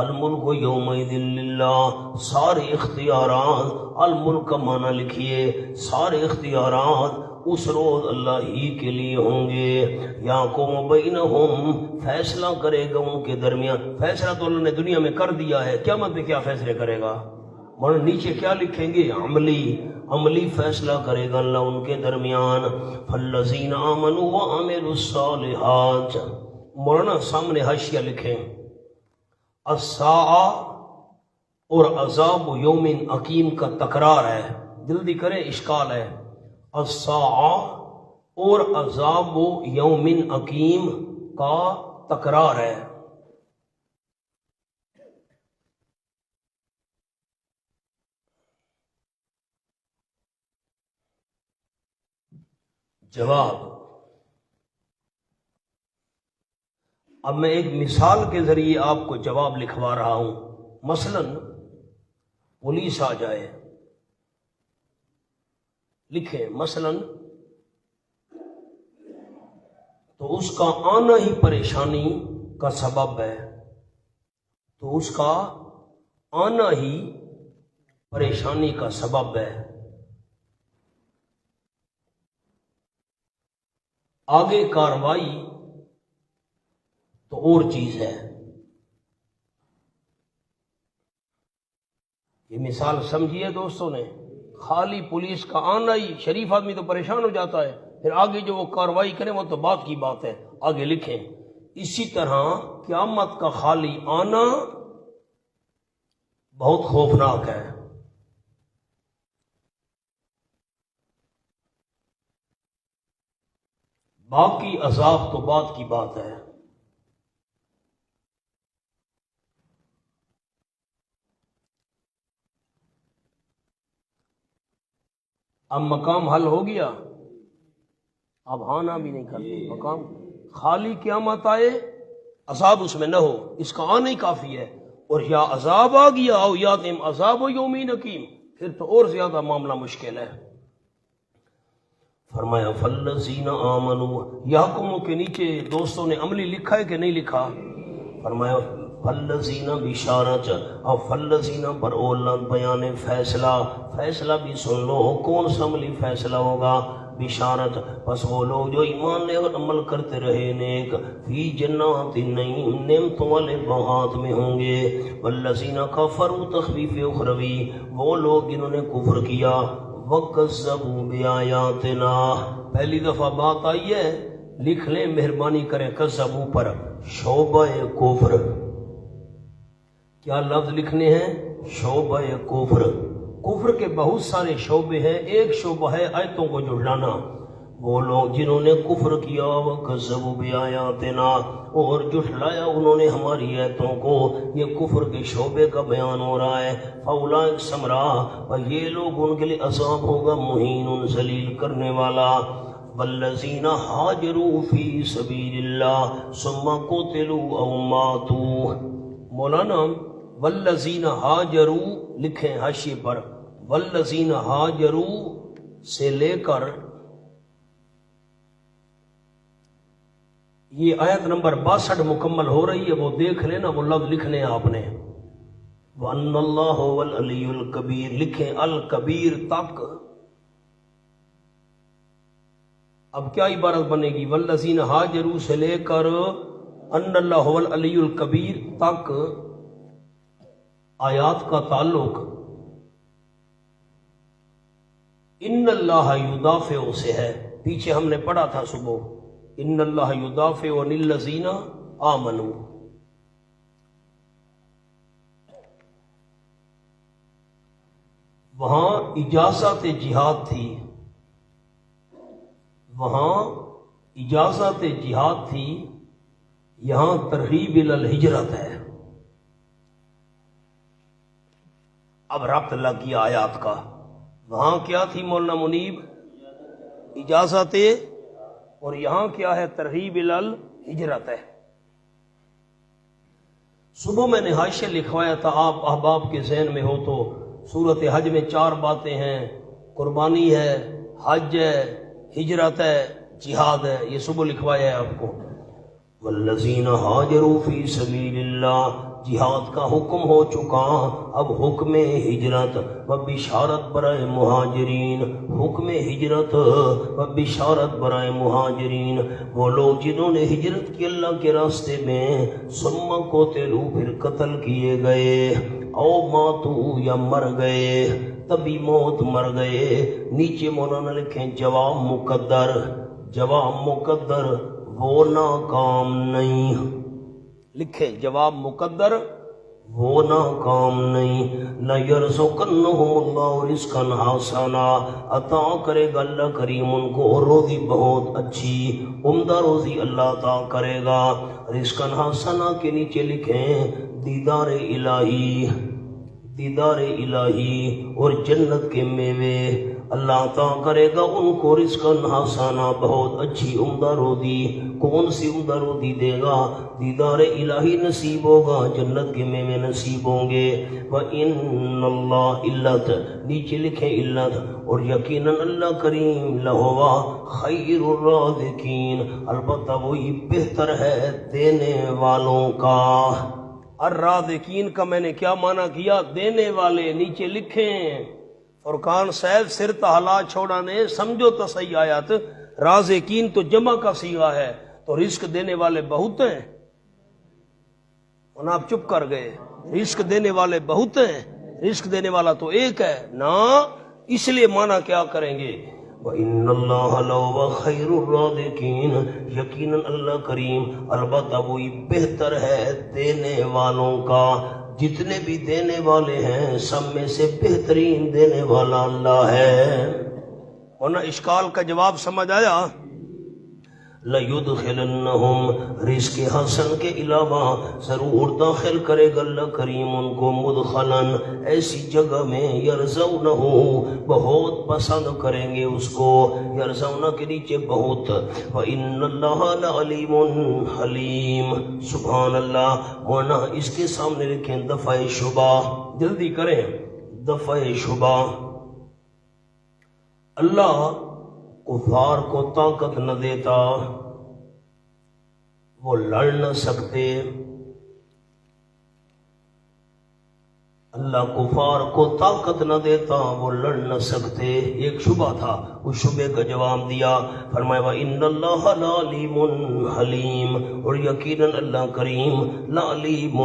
الملک یومئذ للہ، سارے اختیارات، الملک کا معنی لکھیے، سارے اختیارات اس روز اللہ ہی کے لیے ہوں گے۔ یحکم بینہم، فیصلہ کرے گا ان کے درمیان۔ فیصلہ تو اللہ نے دنیا میں کر دیا ہے، قیامت میں کیا فیصلے کرے گا؟ اور نیچے کیا لکھیں گے؟ عملی فیصلہ کرے گا اللہ ان کے درمیان۔ فالذین آمنوا وعملوا الصالحات، مولانا سامنے حاشیہ لکھیں، الساعہ اور عذاب یوم عقیم کا تکرار ہے، جلدی کریں اشکال ہے۔ الساعہ اور عذاب یوم عقیم کا تکرار ہے۔ جواب، اب میں ایک مثال کے ذریعے آپ کو جواب لکھوا رہا ہوں۔ مثلا پولیس آ جائے، لکھیں مثلا، تو اس کا آنا ہی پریشانی کا سبب ہے، تو اس کا آنا ہی پریشانی کا سبب ہے۔ آگے کارروائی تو اور چیز ہے۔ یہ مثال سمجھیے دوستوں نے، خالی پولیس کا آنا ہی، شریف آدمی تو پریشان ہو جاتا ہے، پھر آگے جو وہ کارروائی کرے وہ تو بات کی بات ہے۔ آگے لکھیں، اسی طرح قیامت کا خالی آنا بہت خوفناک ہے۔ باقی عذاب تو بات کی بات ہے۔ اب مقام حل ہو گیا، اب ہاں نہ بھی نہیں کرتے، مقام خالی قیامت آئے عذاب اس میں نہ ہو، اس کا آنا ہی کافی ہے، اور یا عذاب آ گیا او یا تم عذاب و یوم نکیم، پھر تو اور زیادہ معاملہ مشکل ہے۔ فرمایا فالذین آمنوا، یحکموں کے نیچے دوستوں نے عملی لکھا ہے کہ نہیں لکھا؟ فرمایا فالذین بشارت، اور فالذین پر اولاد بیان فیصلہ، فیصلہ بھی سن لو، کون سا عملی فیصلہ ہوگا؟ بشارت، پس وہ لوگ جو ایمان لے اور عمل کرتے رہے نیک، فی جنات النعیم، نعمتوں والے باغات میں ہوں گے۔ والذین کفروا، تخفیف اخروی، وہ لوگ جنہوں نے کفر کیا، وَكَذَّبُوا بِآيَاتِنَا، پہلی دفعہ بات آئی ہے، لکھ لیں مہربانی کریں کذبوا پر شعبہ کفر، کیا لفظ لکھنے ہیں؟ شعبہ کفر۔ کفر کے بہت سارے شعبے ہیں، ایک شعبہ ہے آیتوں کو جھٹلانا، وہ لوگ جنہوں نے کفر کیا وَكَذَّبُوا بِآيَاتِنَا، اور جھٹلایا انہوں نے ہماری آیتوں کو، یہ کفر کے شعبے کا بیان ہو رہا ہے۔ فَأُولَٰئِكَ سَمْرَا، اور یہ لوگ ان کے لیے عذاب ہوگا مہین، ذلیل کرنے والا۔ وَالَّذِينَ هَاجَرُوا فِي سَبِيلِ اللَّهِ ثُمَّ قُتِلُوا أَوْ مَاتُوا، مولانا وَالَّذِينَ هَاجَرُوا لکھیں حاشیے پر، وَالَّذِينَ هَاجَرُوا سے لے کر یہ آیت نمبر 62 مکمل ہو رہی ہے، وہ دیکھ لینا، وہ لفظ لکھنے ہیں آپ نے۔ وَأَنَّ اللَّهَ هُوَ الْعَلِيُّ الْكَبِيرُ، لکھیں الکبیر تک۔ اب کیا عبارت بنے گی؟ وَالَّذِينَ هَاجَرُوا سے لے کر أَنَّ اللَّهَ هُوَ الْعَلِيُّ الْكَبِيرُ تک آیات کا تعلق ان اللہ یدافع سے ہے، پیچھے ہم نے پڑھا تھا صبح، ان اللہ یدافع عن الذین آمنوا۔ وہاں اجازت جہاد تھی، وہاں اجازت جہاد تھی، یہاں ترغیب الی الہجرت ہے۔ اب ربط لگ گیا آیات کا، وہاں کیا تھی مولانا منیب؟ اجازت، اور یہاں کیا ہے؟ ترغیب الی الہجرت ہے۔ صبح میں نے حاشیہ لکھوایا تھا، آپ احباب کے ذہن میں ہو تو، سورۃ حج میں 4 باتیں ہیں، قربانی ہے، حج ہے، ہجرت ہے، جہاد ہے، یہ صبح لکھوایا ہے آپ کو۔ والذین ہاجروا فی سبیل اللہ، جہاد کا حکم ہو چکا، اب حکم ہجرت و بشارت برائے مہاجرین، حکم ہجرت و بشارت برائے مہاجرین، وہ لوگ جنہوں نے ہجرت کی اللہ کے راستے میں، ثم قتلوا پھر قتل کیے گئے، او ماتو یا مر گئے، تبھی موت مر گئے۔ نیچے مولانا لکھیں جواب مقدر، جواب مقدر وہ ناکام نہیں، لکھیں جواب مقدر وہ ناکام نہیں۔ لَيَرْزُقَنَّهُمُ اللَّهُ رِزْقًا حَسَنًا، عطا کرے گا اللہ کریم ان کو روزی بہت اچھی، عمدہ روزی اللہ عطا کرے گا۔ رزقًا حسنا کے نیچے لکھیں دیدار الہی، دیدار الہی اور جنت کے میوے اللہ عطا کرے گا ان کو، رزقًا حسنا بہت اچھی عمدہ روزی۔ کون سی عمدہ روزی دے گا؟ دیدار الہی نصیب ہوگا، جنت کے میوے نصیب ہوں گے۔ وَإِنَّ اللَّهَ علت، نیچے لکھیں علت، اور یقیناً اللہ کریم لہوا خیر الرازقین، البتہ وہی بہتر ہے دینے والوں کا۔ الرازقین کا میں نے کیا معنی کیا؟ دینے والے۔ نیچے لکھیں فرقان صاحب سر تحلا چھوڑا نے، سمجھو تو صحیح آیات، رازقین تو جمع کا صیغہ ہے، تو رزق دینے والے بہت ہیں، اور آپ چپ کر گئے، رزق دینے والے بہت ہیں، رزق دینے والا تو ایک ہے نا، اس لیے معنی کیا کریں گے؟ وَإِنَّ اللَّهَ لَهُوَ خَيْرُ الرَّازِقِينَ، یقیناً اللہ کریم البتہ وہی بہتر ہے دینے والوں کا۔ جتنے بھی دینے والے ہیں سب میں سے بہترین دینے والا اللہ ہے۔ ورنہ اشکال کا جواب سمجھ آیا؟ لَيُدْخِلَنَّهُمْ، رزق حسن کے علاوہ ضرور داخل کرے گا اللہ کریم ان کو، مدخلاً ایسی جگہ میں، یرزونہ بہت پسند کریں گے اس کو، یرزونہ کے نیچے بہت۔ وَإِنَّ اللَّهَ لَعَلِيمٌ حَلِيمٌ، سبحان اللہ۔ ورنہ اس کے سامنے لکھیں دفع شبہ، جلدی کریں دفع شبہ۔ اللہ کفار کو طاقت نہ دیتا، وہ لڑ نہ سکتے، اللہ کفار کو طاقت نہ دیتا، وہ لڑ نہ سکتے۔ ایک شبہ تھا، اس شبے کا جواب دیا، فرمایا وَإِنَّ اللَّهَ لَعَلِيمٌ حَلِيمٌ، اور یقیناً اللہ کریم لَعَلِيمٌ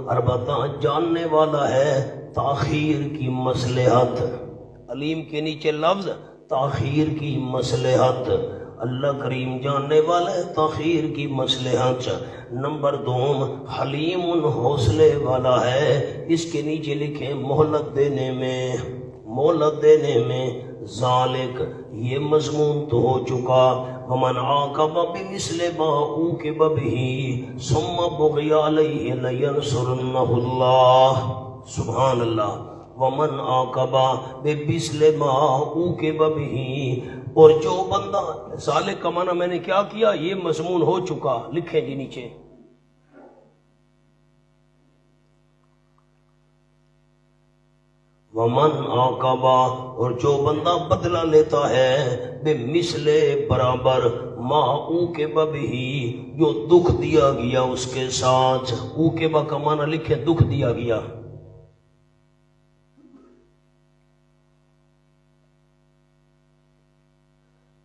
البتہ جاننے والا ہے تاخیر کی مصلحت، علیم کے نیچے لفظ تاخیر کی مصلحت، اللہ کریم جاننے والا ہے تاخیر کی مصلحت۔ نمبر 2 حلیم حوصلے والا ہے، اس کے نیچے لکھیں مہلت دینے میں، مہلت دینے میں۔ ذالک یہ مضمون تو ہو چکا، ومن عاقب بمثل ما عوقب به ثم بغی علیہ لینصرنہ اللہ، سبحان اللہ۔ ومن عاقب بمثل ما عوقب به، اور جو بندہ، ذالک کا معنی میں نے کیا کیا، یہ مضمون ہو چکا، لکھیں جی نیچے۔ ومن عاقبہ، اور جو بندہ بدلہ لیتا ہے، بے مثل برابر، ما عوقب بہ، جو دکھ دیا گیا اس کے ساتھ۔ عوقبہ کا معنی لکھیں دکھ دیا گیا۔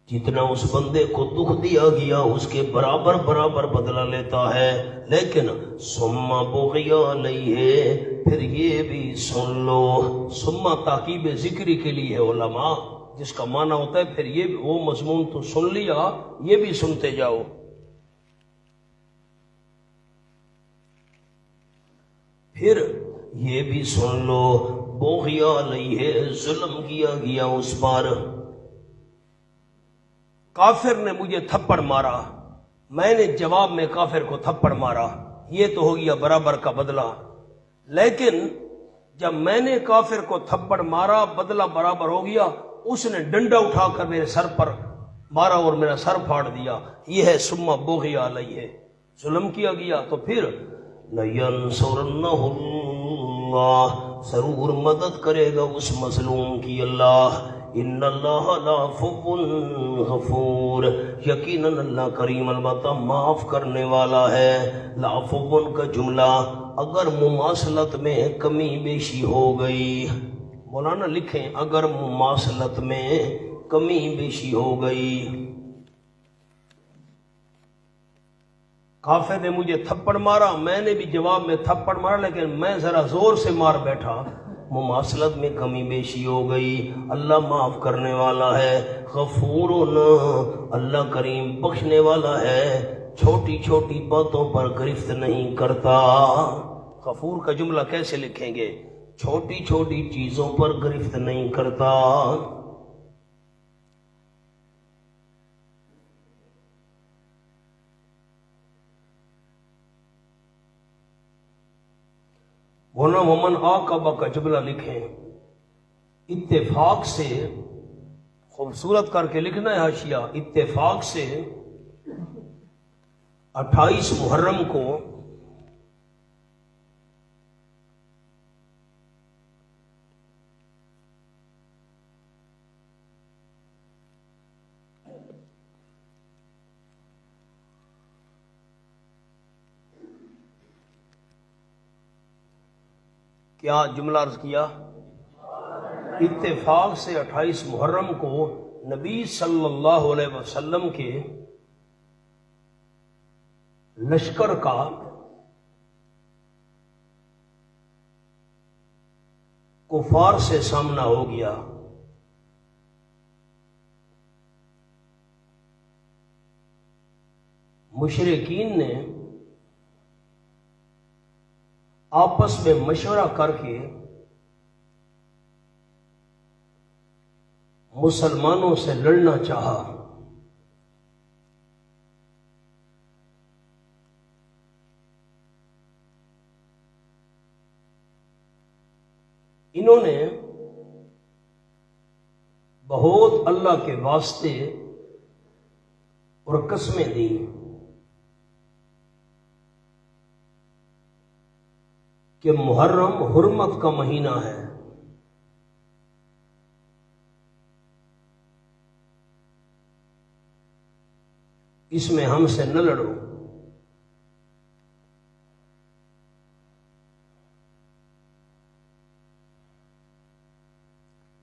جتنا اس بندے کو دکھ دیا گیا اس کے برابر برابر بدلہ لیتا ہے۔ لیکن ثم بغی علیہ، پھر یہ بھی سن لو، ثم تاکیب ذکری کے لیے ہے علماء، جس کا معنی ہوتا ہے پھر یہ وہ مضمون تو سن لیا، یہ بھی سنتے جاؤ۔ پھر یہ بھی سن لو، بغی علیہ، ظلم کیا گیا اس پر۔ کافر نے مجھے تھپڑ مارا، میں نے جواب میں کافر کو تھپڑ مارا، یہ تو ہو گیا برابر کا بدلہ۔ لیکن جب میں نے کافر کو تھپڑ مارا، بدلہ برابر ہو گیا، اس نے ڈنڈا اٹھا کر میرے سر پر مارا اور میرا سر پھاڑ دیا، یہ ہے ثم بغی علیہ، ظلم کیا گیا۔ تو پھر لینصرنہ اللہ، ضرور مدد کرے گا اس مظلوم کی اللہ۔ ان اللہ لعفو غفور، یقیناً اللہ کریم البتہ معاف کرنے والا ہے۔ لعفو کا جملہ اگر مماثلت میں کمی بیشی ہو گئی، مولانا لکھیں اگر مماثلت میں کمی بیشی ہو گئی۔ کافر نے مجھے تھپڑ مارا، میں نے بھی جواب میں تھپڑ مارا، لیکن میں ذرا زور سے مار بیٹھا، مماثلت میں کمی بیشی ہو گئی۔ اللہ معاف کرنے والا ہے، غفور، اللہ کریم بخشنے والا ہے، چھوٹی چھوٹی باتوں پر گرفت نہیں کرتا۔ غفور کا جملہ کیسے لکھیں گے؟ چھوٹی چھوٹی چیزوں پر گرفت نہیں کرتا۔ ورنہ ومن عاقبہ کا جملہ لکھیں، اتفاق سے خوبصورت کر کے لکھنا ہے حاشیہ، اتفاق سے 28 محرم کو کیا جملہ عرض کیا؟ اتفاق سے 28 محرم کو نبی صلی اللہ علیہ وسلم کے لشکر کا کفار سے سامنا ہو گیا۔ مشرکین نے آپس میں مشورہ کر کے مسلمانوں سے لڑنا چاہا۔ انہوں نے بہت اللہ کے واسطے اور قسمیں دی، کہ محرم حرمت کا مہینہ ہے، اس میں ہم سے نہ لڑو۔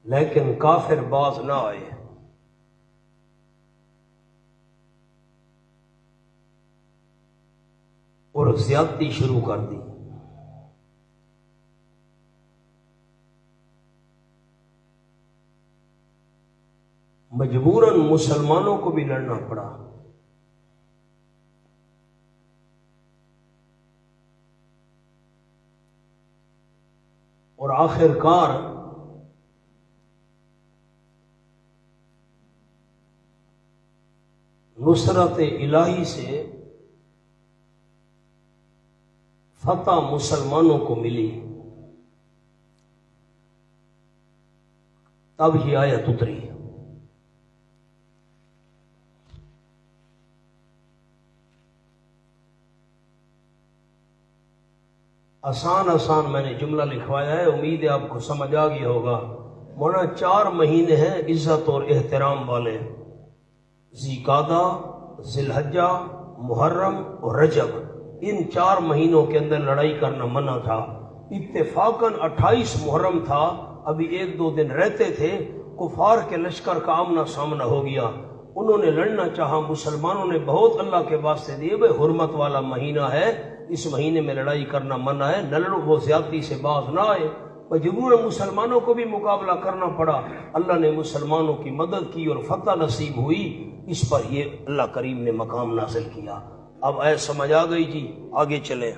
لیکن کافر باز نہ آئے، اور زیادتی شروع کر دی۔ مجبوراً مسلمانوں کو بھی لڑنا پڑا. اور آخر کار نصرت الہی سے فتح مسلمانوں کو ملی. تب یہ آیت اتری. آسان میں نے جملہ لکھوایا ہے، امید ہے آپ کو سمجھ آ گیا ہوگا. مولانا 4 مہینے ہیں عزت اور احترام والے: ذی-قعدہ، ذی الحجہ، محرم اور رجب. ان 4 مہینوں کے اندر لڑائی کرنا منع تھا. اتفاقاً 28 محرم تھا، ابھی 1-2 دن رہتے تھے، کفار کے لشکر کا آمنا سامنا ہو گیا. انہوں نے لڑنا چاہا، مسلمانوں نے بہت اللہ کے واسطے دیے، بھائی حرمت والا مہینہ ہے، اس مہینے میں لڑائی کرنا منع ہے، نہ لڑو، وہ زیادتی سے باز نہ آئے. مجبور مسلمانوں کو بھی مقابلہ کرنا پڑا. اللہ نے مسلمانوں کی مدد کی اور فتح نصیب ہوئی. اس پر یہ اللہ کریم نے مقام نازل کیا. اب اے سمجھ آ گئی جی، آگے چلیں.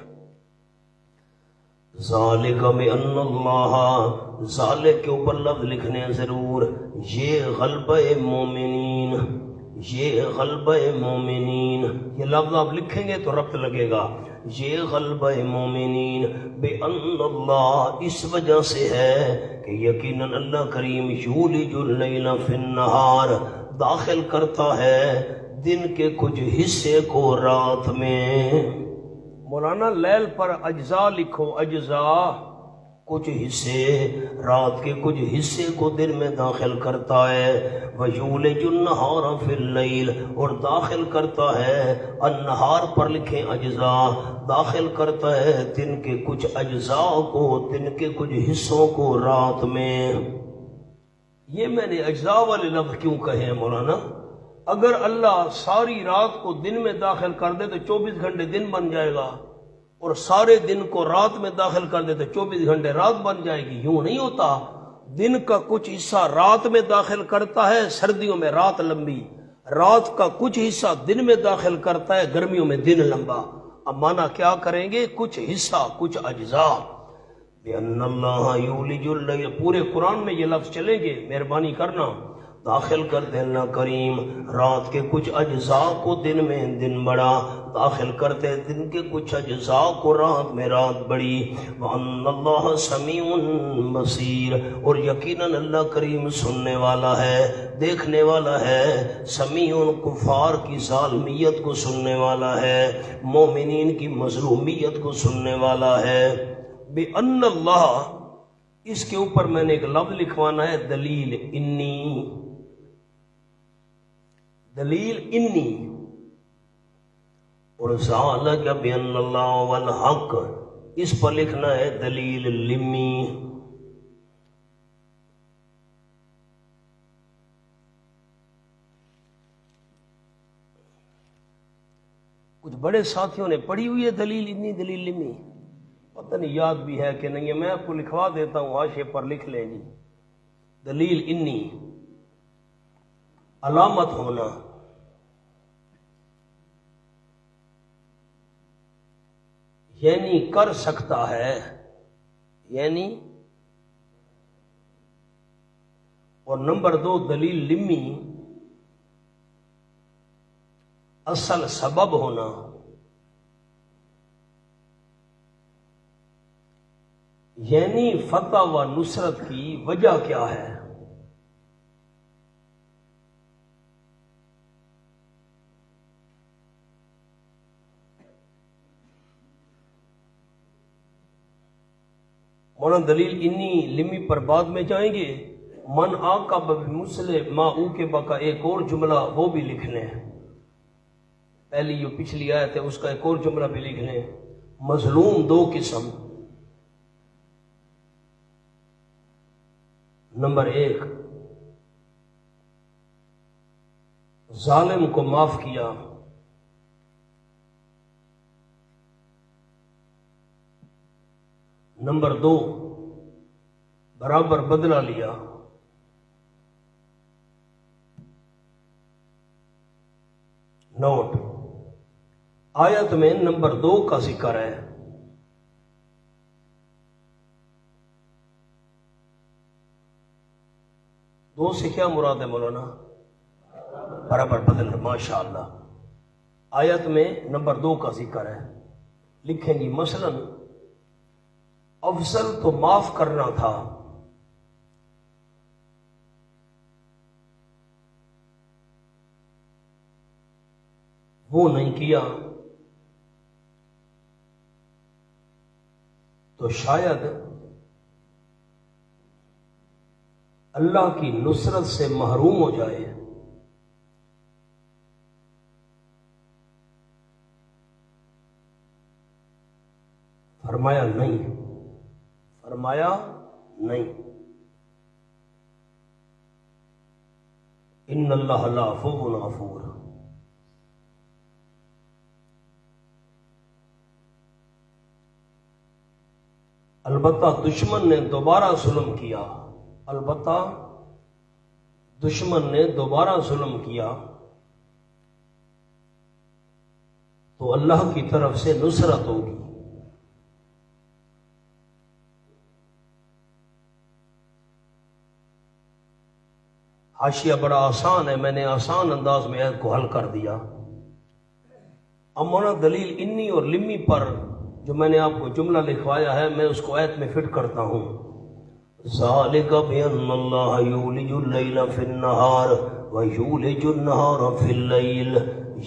ذالک بأن اللہ، ذالک کے اوپر لفظ لکھنے ضرور. یہ غلبہ مومنین، یہ غلبہ مومنین، یہ لفظ آپ لکھیں گے تو ربط لگے گا. یہ غلبہ مومنین بأن اللہ، اس وجہ سے ہے کہ یقیناً اللہ کریم یولج اللیل فی النہار، داخل کرتا ہے دن کے کچھ حصے کو رات میں. مولانا لیل پر اجزاء لکھو، اجزاء، کچھ حصے، رات کے کچھ حصے کو دن میں داخل کرتا ہے. وَيُولِجُ النَّهَارَ فِي اللَّيْلِ، اور داخل کرتا ہے النہار پر لکھیں اجزاء، داخل کرتا ہے دن کے کچھ اجزاء کو، دن کے کچھ حصوں کو رات میں. یہ میں نے اجزاء والے لفظ کیوں کہے ہیں مولانا؟ اگر اللہ ساری رات کو دن میں داخل کر دے تو 24 گھنٹے دن بن جائے گا، اور سارے دن کو رات میں داخل کر دے تو 24 گھنٹے رات بن جائے گی. یوں نہیں ہوتا. دن کا کچھ حصہ رات میں داخل کرتا ہے، سردیوں میں رات لمبی، رات کا کچھ حصہ دن میں داخل کرتا ہے، گرمیوں میں دن لمبا. اب مانا کیا کریں گے؟ کچھ حصہ، کچھ اجزاء. بِأَنَّ اللَّهَ يُولِجُ اللَّيْلَ، پورے قرآن میں یہ لفظ چلیں گے، مہربانی کرنا. داخل کر دے اللہ کریم رات کے کچھ اجزاء کو دن میں دن بڑا، داخل کرتے دن کے کچھ اجزاء کو رات میں رات بڑی. وَأَنَّ اللَّهَ سَمِيعٌ بَصِيرٌ، اور یقیناً اللہ کریم سننے والا ہے، دیکھنے والا ہے. سمیع، کفار کی ظالمیت کو سننے والا ہے، مومنین کی مظلومیت کو سننے والا ہے. بِأَنَّ اللَّهَ، اس کے اوپر میں نے ایک لفظ لکھوانا ہے، دلیل انی. دلیل انی. اور ذالک بأن اللہ والحق، اس پر لکھنا ہے دلیل لمی. کچھ بڑے ساتھیوں نے پڑھی ہوئی ہے دلیل انی، دلیل لمی، پتہ نہیں یاد بھی ہے کہ نہیں ہے. میں آپ کو لکھوا دیتا ہوں، حاشیے پر لکھ لیں جی. دلیل انی، علامت ہونا. یعنی کر سکتا ہے، یعنی. اور نمبر 2 دلیل لمی، اصل سبب ہونا. یعنی فتح و نصرت کی وجہ کیا ہے. مولانا دلیل انی لمی پر بعد میں جائیں گے. من آقا بمسلم ما او کے بقا، ایک اور جملہ وہ بھی لکھ لیں. پہلی جو پچھلی آیت ہے اس کا ایک اور جملہ بھی لکھ لیں. مظلوم 2 قسم. نمبر 1، ظالم کو معاف کیا. نمبر 2، برابر بدلہ لیا. نوٹ، آیت میں نمبر 2 کا ذکر ہے۔ دو سے کیا مراد ہے مولانا؟ برابر بدل، ماشاء اللہ۔ آیت میں نمبر 2 کا ذکر ہے، لکھیں گی مثلا افضل تو معاف کرنا تھا، وہ نہیں کیا تو شاید اللہ کی نصرت سے محروم ہو جائے۔ فرمایا نہیں، فرمایا نہیں، ان اللہ لعفو غفور۔ البتہ دشمن نے دوبارہ ظلم کیا، البتہ دشمن نے دوبارہ ظلم کیا تو اللہ کی طرف سے نصرت ہوگی۔ حاشیہ بڑا آسان ہے، میں نے آسان انداز میں آیت کو حل کر دیا۔ اب مولانا دلیل انی اور لمی پر جو میں نے آپ کو جملہ لکھوایا ہے، میں اس کو آیت میں فٹ کرتا ہوں۔ ذالک بان اللہ یولج اللیل فی النہار ویولج النہار فی اللیل،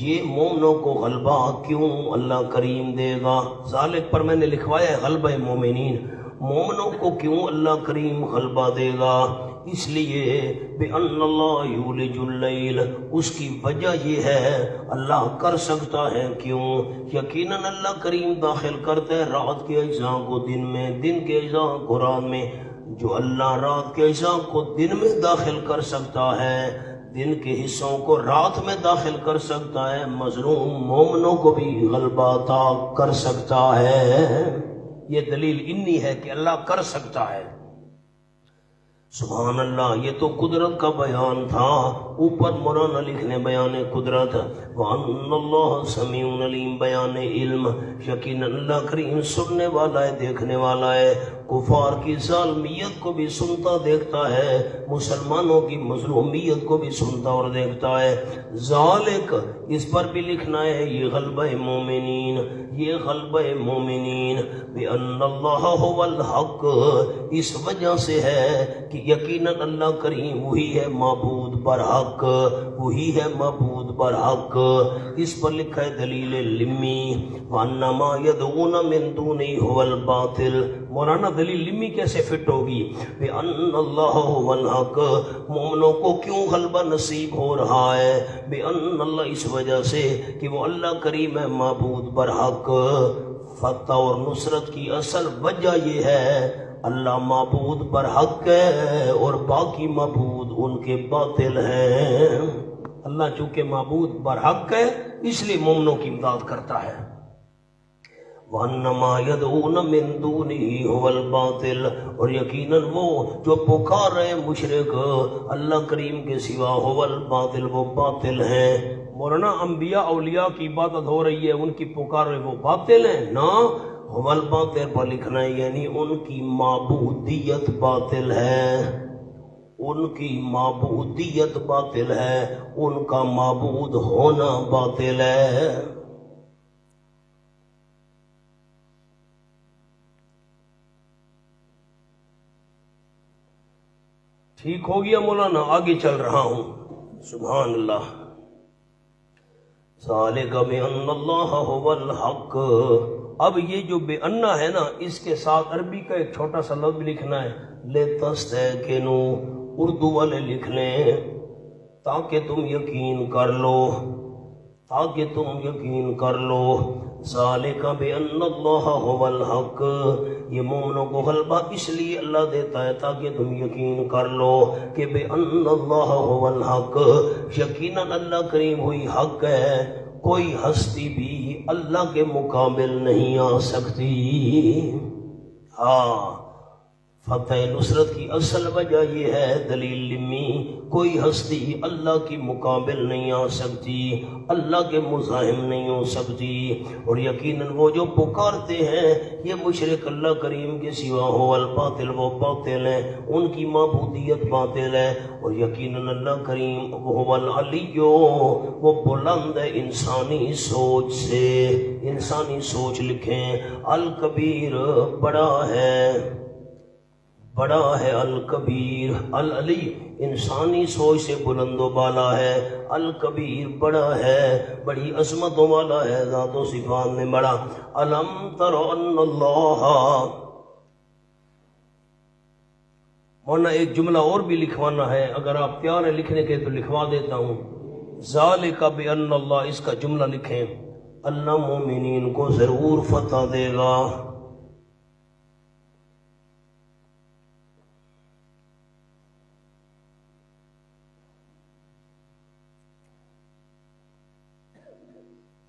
یہ مومنوں کو غلبہ کیوں اللہ کریم دے گا؟ ذالک پر میں نے لکھوایا ہے غلبہ مومنین، مومنوں کو کیوں اللہ کریم غلبہ دے گا؟ اس لیے بِأَنَّ اللَّهَ يُولِجُ اللَّيْلَ، اس کی وجہ یہ ہے اللہ کر سکتا ہے کیوں؟ یقیناً اللہ کریم داخل کرتا ہے رات کے اجزاء کو دن میں، دن کے اجزاء کو رات میں۔ جو اللہ رات کے اجزاء کو دن میں داخل کر سکتا ہے، دن کے حصوں کو رات میں داخل کر سکتا ہے، مظلوم مومنوں کو بھی غلبہ عطا کر سکتا ہے۔ یہ دلیل انی ہے کہ اللہ کر سکتا ہے۔ سبحان اللہ، یہ تو قدرت کا بیان تھا۔ اوپر مولانا لکھنے بیان قدرت، وَأَنَّ اللَّهَ سَمِيعٌ عَلِيمٌ بیان علم، یقیناً اللہ کریم سننے والا ہے، دیکھنے والا ہے، کفار کی ظالمیت کو بھی سنتا دیکھتا ہے، مسلمانوں کی مظلومیت کو بھی سنتا اور دیکھتا ہے۔ ذالک، اس پر بھی لکھنا ہے یہ غلبہ مومنین، یہ غلبہ مومنین، بِأَنَّ اللَّهَ هُوَ الْحَقُّ، اس وجہ سے ہے کہ یقیناً اللہ کریم وہی ہے معبود برحق، وہی ہے معبود برحق۔ اس پر لکھا ہے دلیل لمی، وَأَنَّ مَا يَدْعُونَ مِن دُونِهِ هُوَ الْبَاطِلُ۔ مولانا دلیل لمی کیسے فٹ ہوگی؟ بِأَنَّ اللَّهَ هُوَ الْحَقُّ، مومنوں کو کیوں غلبہ نصیب ہو رہا ہے؟ بِأَنَّ اللَّهَ، اس وجہ سے کہ وہ اللہ کریم ہے معبود برحق۔ فتح اور نصرت کی اصل وجہ یہ ہے اللہ معبود برحق ہے اور باقی معبود ان کے باطل ہیں۔ اللہ چونکہ معبود برحق ہے اس لیے مومنوں کی امداد کرتا ہے۔ وَأَنَّمَا يَدْعُونَ مِن دُونِهِ هُوَ الْبَاطِلُ، اور یقیناً وہ جو پکار رہے مشرک اللہ کریم کے سوا، هُوَ الْبَاطِلُ، وہ باطل ہیں۔ مولانا انبیاء اولیاء کی عبادت ہو رہی ہے، ان کی پکار وہ باطل ہیں؟ نہ، هُوَ الْبَاطِلُ پر لکھنا ہے یعنی ان کی معبودیت باطل ہے، ان کی معبودیت باطل ہے، ان کا معبود ہونا باطل ہے۔ ٹھیک ہو گیا مولانا؟ آگے چل رہا ہوں۔ سبحان اللہ۔ ذالک بِأَنَّ اللَّهَ هُوَ الْحَقُّ، اب یہ جو بے انا ہے نا، اس کے ساتھ عربی کا ایک چھوٹا سا لفظ لکھنا ہے، لِتَسْتَيْقِنُوا، اردو والے لکھ لیں تاکہ تم یقین کر لو، تاکہ تم یقین کر لو۔ ذالک بِأَنَّ اللَّهَ هُوَ الْحَقُّ، یہ مومنوں کو غلبہ اس لیے اللہ دیتا ہے تاکہ تم یقین کر لو کہ بِأَنَّ اللَّهَ هُوَ الْحَقُّ، یقیناً اللہ کریم ہوئی حق ہے، کوئی ہستی بھی اللہ کے مقابل نہیں آ سکتی۔ ہاں، فتح نصرت کی اصل وجہ یہ ہے، دلیل لمی، کوئی ہستی اللہ کی مقابل نہیں آ سکتی، اللہ کے مزاحم نہیں ہو سکتی۔ اور یقیناً وہ جو پکارتے ہیں یہ مشرک اللہ کریم کے سوا ہو الباطل، وہ باطل ہیں، ان کی معبودیت باطل ہے۔ اور یقیناً اللہ کریم وہ العلی، وہ بلند ہے انسانی سوچ سے۔ انسانی سوچ لکھیں، الکبیر بڑا ہے، بڑا ہے الکبیر، العلی انسانی سوچ سے بلند و بالا ہے، الکبیر بڑا ہے، بڑی عظمتوں والا ہے، ذات و صفات میں بڑا۔ الم تر ان اللہ، مولانا ایک جملہ اور بھی لکھوانا ہے، اگر آپ تیار ہیں لکھنے کے تو لکھوا دیتا ہوں۔ ذالک بان اللہ، اس کا جملہ لکھیں، اللہ مومنین کو ضرور فتح دے گا۔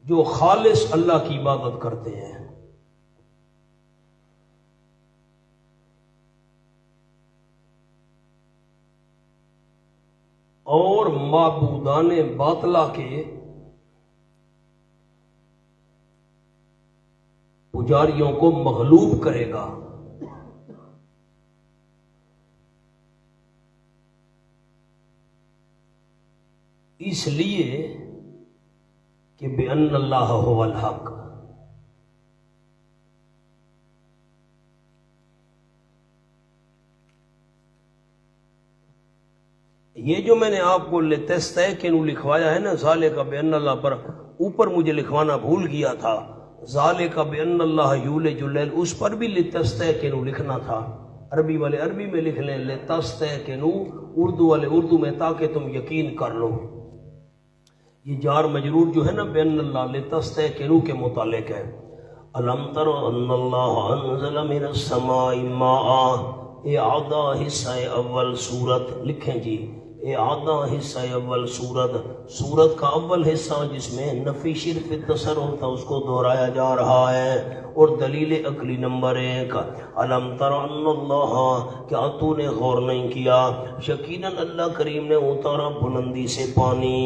جو خالص اللہ کی عبادت کرتے ہیں، اور معبودان باطلہ کے پجاریوں کو مغلوب کرے گا۔ اس لیے کہ بِأَنَّ اللَّهَ هُوَ الْحَقُّ، یہ جو میں نے آپ کو لِتَسْتَيْقِنُوا لکھوایا ہے نا، ذَلِكَ بِأَنَّ اللَّهَ، پر اوپر مجھے لکھوانا بھول گیا تھا، ذَلِكَ بِأَنَّ اللَّهَ يُولِجُ اللَّيْلَ، اس پر بھی لِتَسْتَيْقِنُوا لکھنا تھا۔ عربی والے عربی میں لکھ لیں، لِتَسْتَيْقِنُوا اردو والے اردو میں، تاکہ تم یقین کر لو۔ یہ جار مجرور جو ہے نا بین اللہ لتستیقنوا کے متعلق ہے۔ الم تر ان اللہ انزل من السماء ماء، اعادہ حصہ اول سورت لکھیں جی، اعادہ حصہ اول سورت کا اول حصہ جس میں نفی شرف تصرف تھا اس کو دہرایا جا رہا ہے۔ اور دلیل عقلی نمبر 1، الم تر ان اللہ، کیا تو نے غور نہیں کیا، یقیناً اللہ کریم نے اتارا بلندی سے پانی،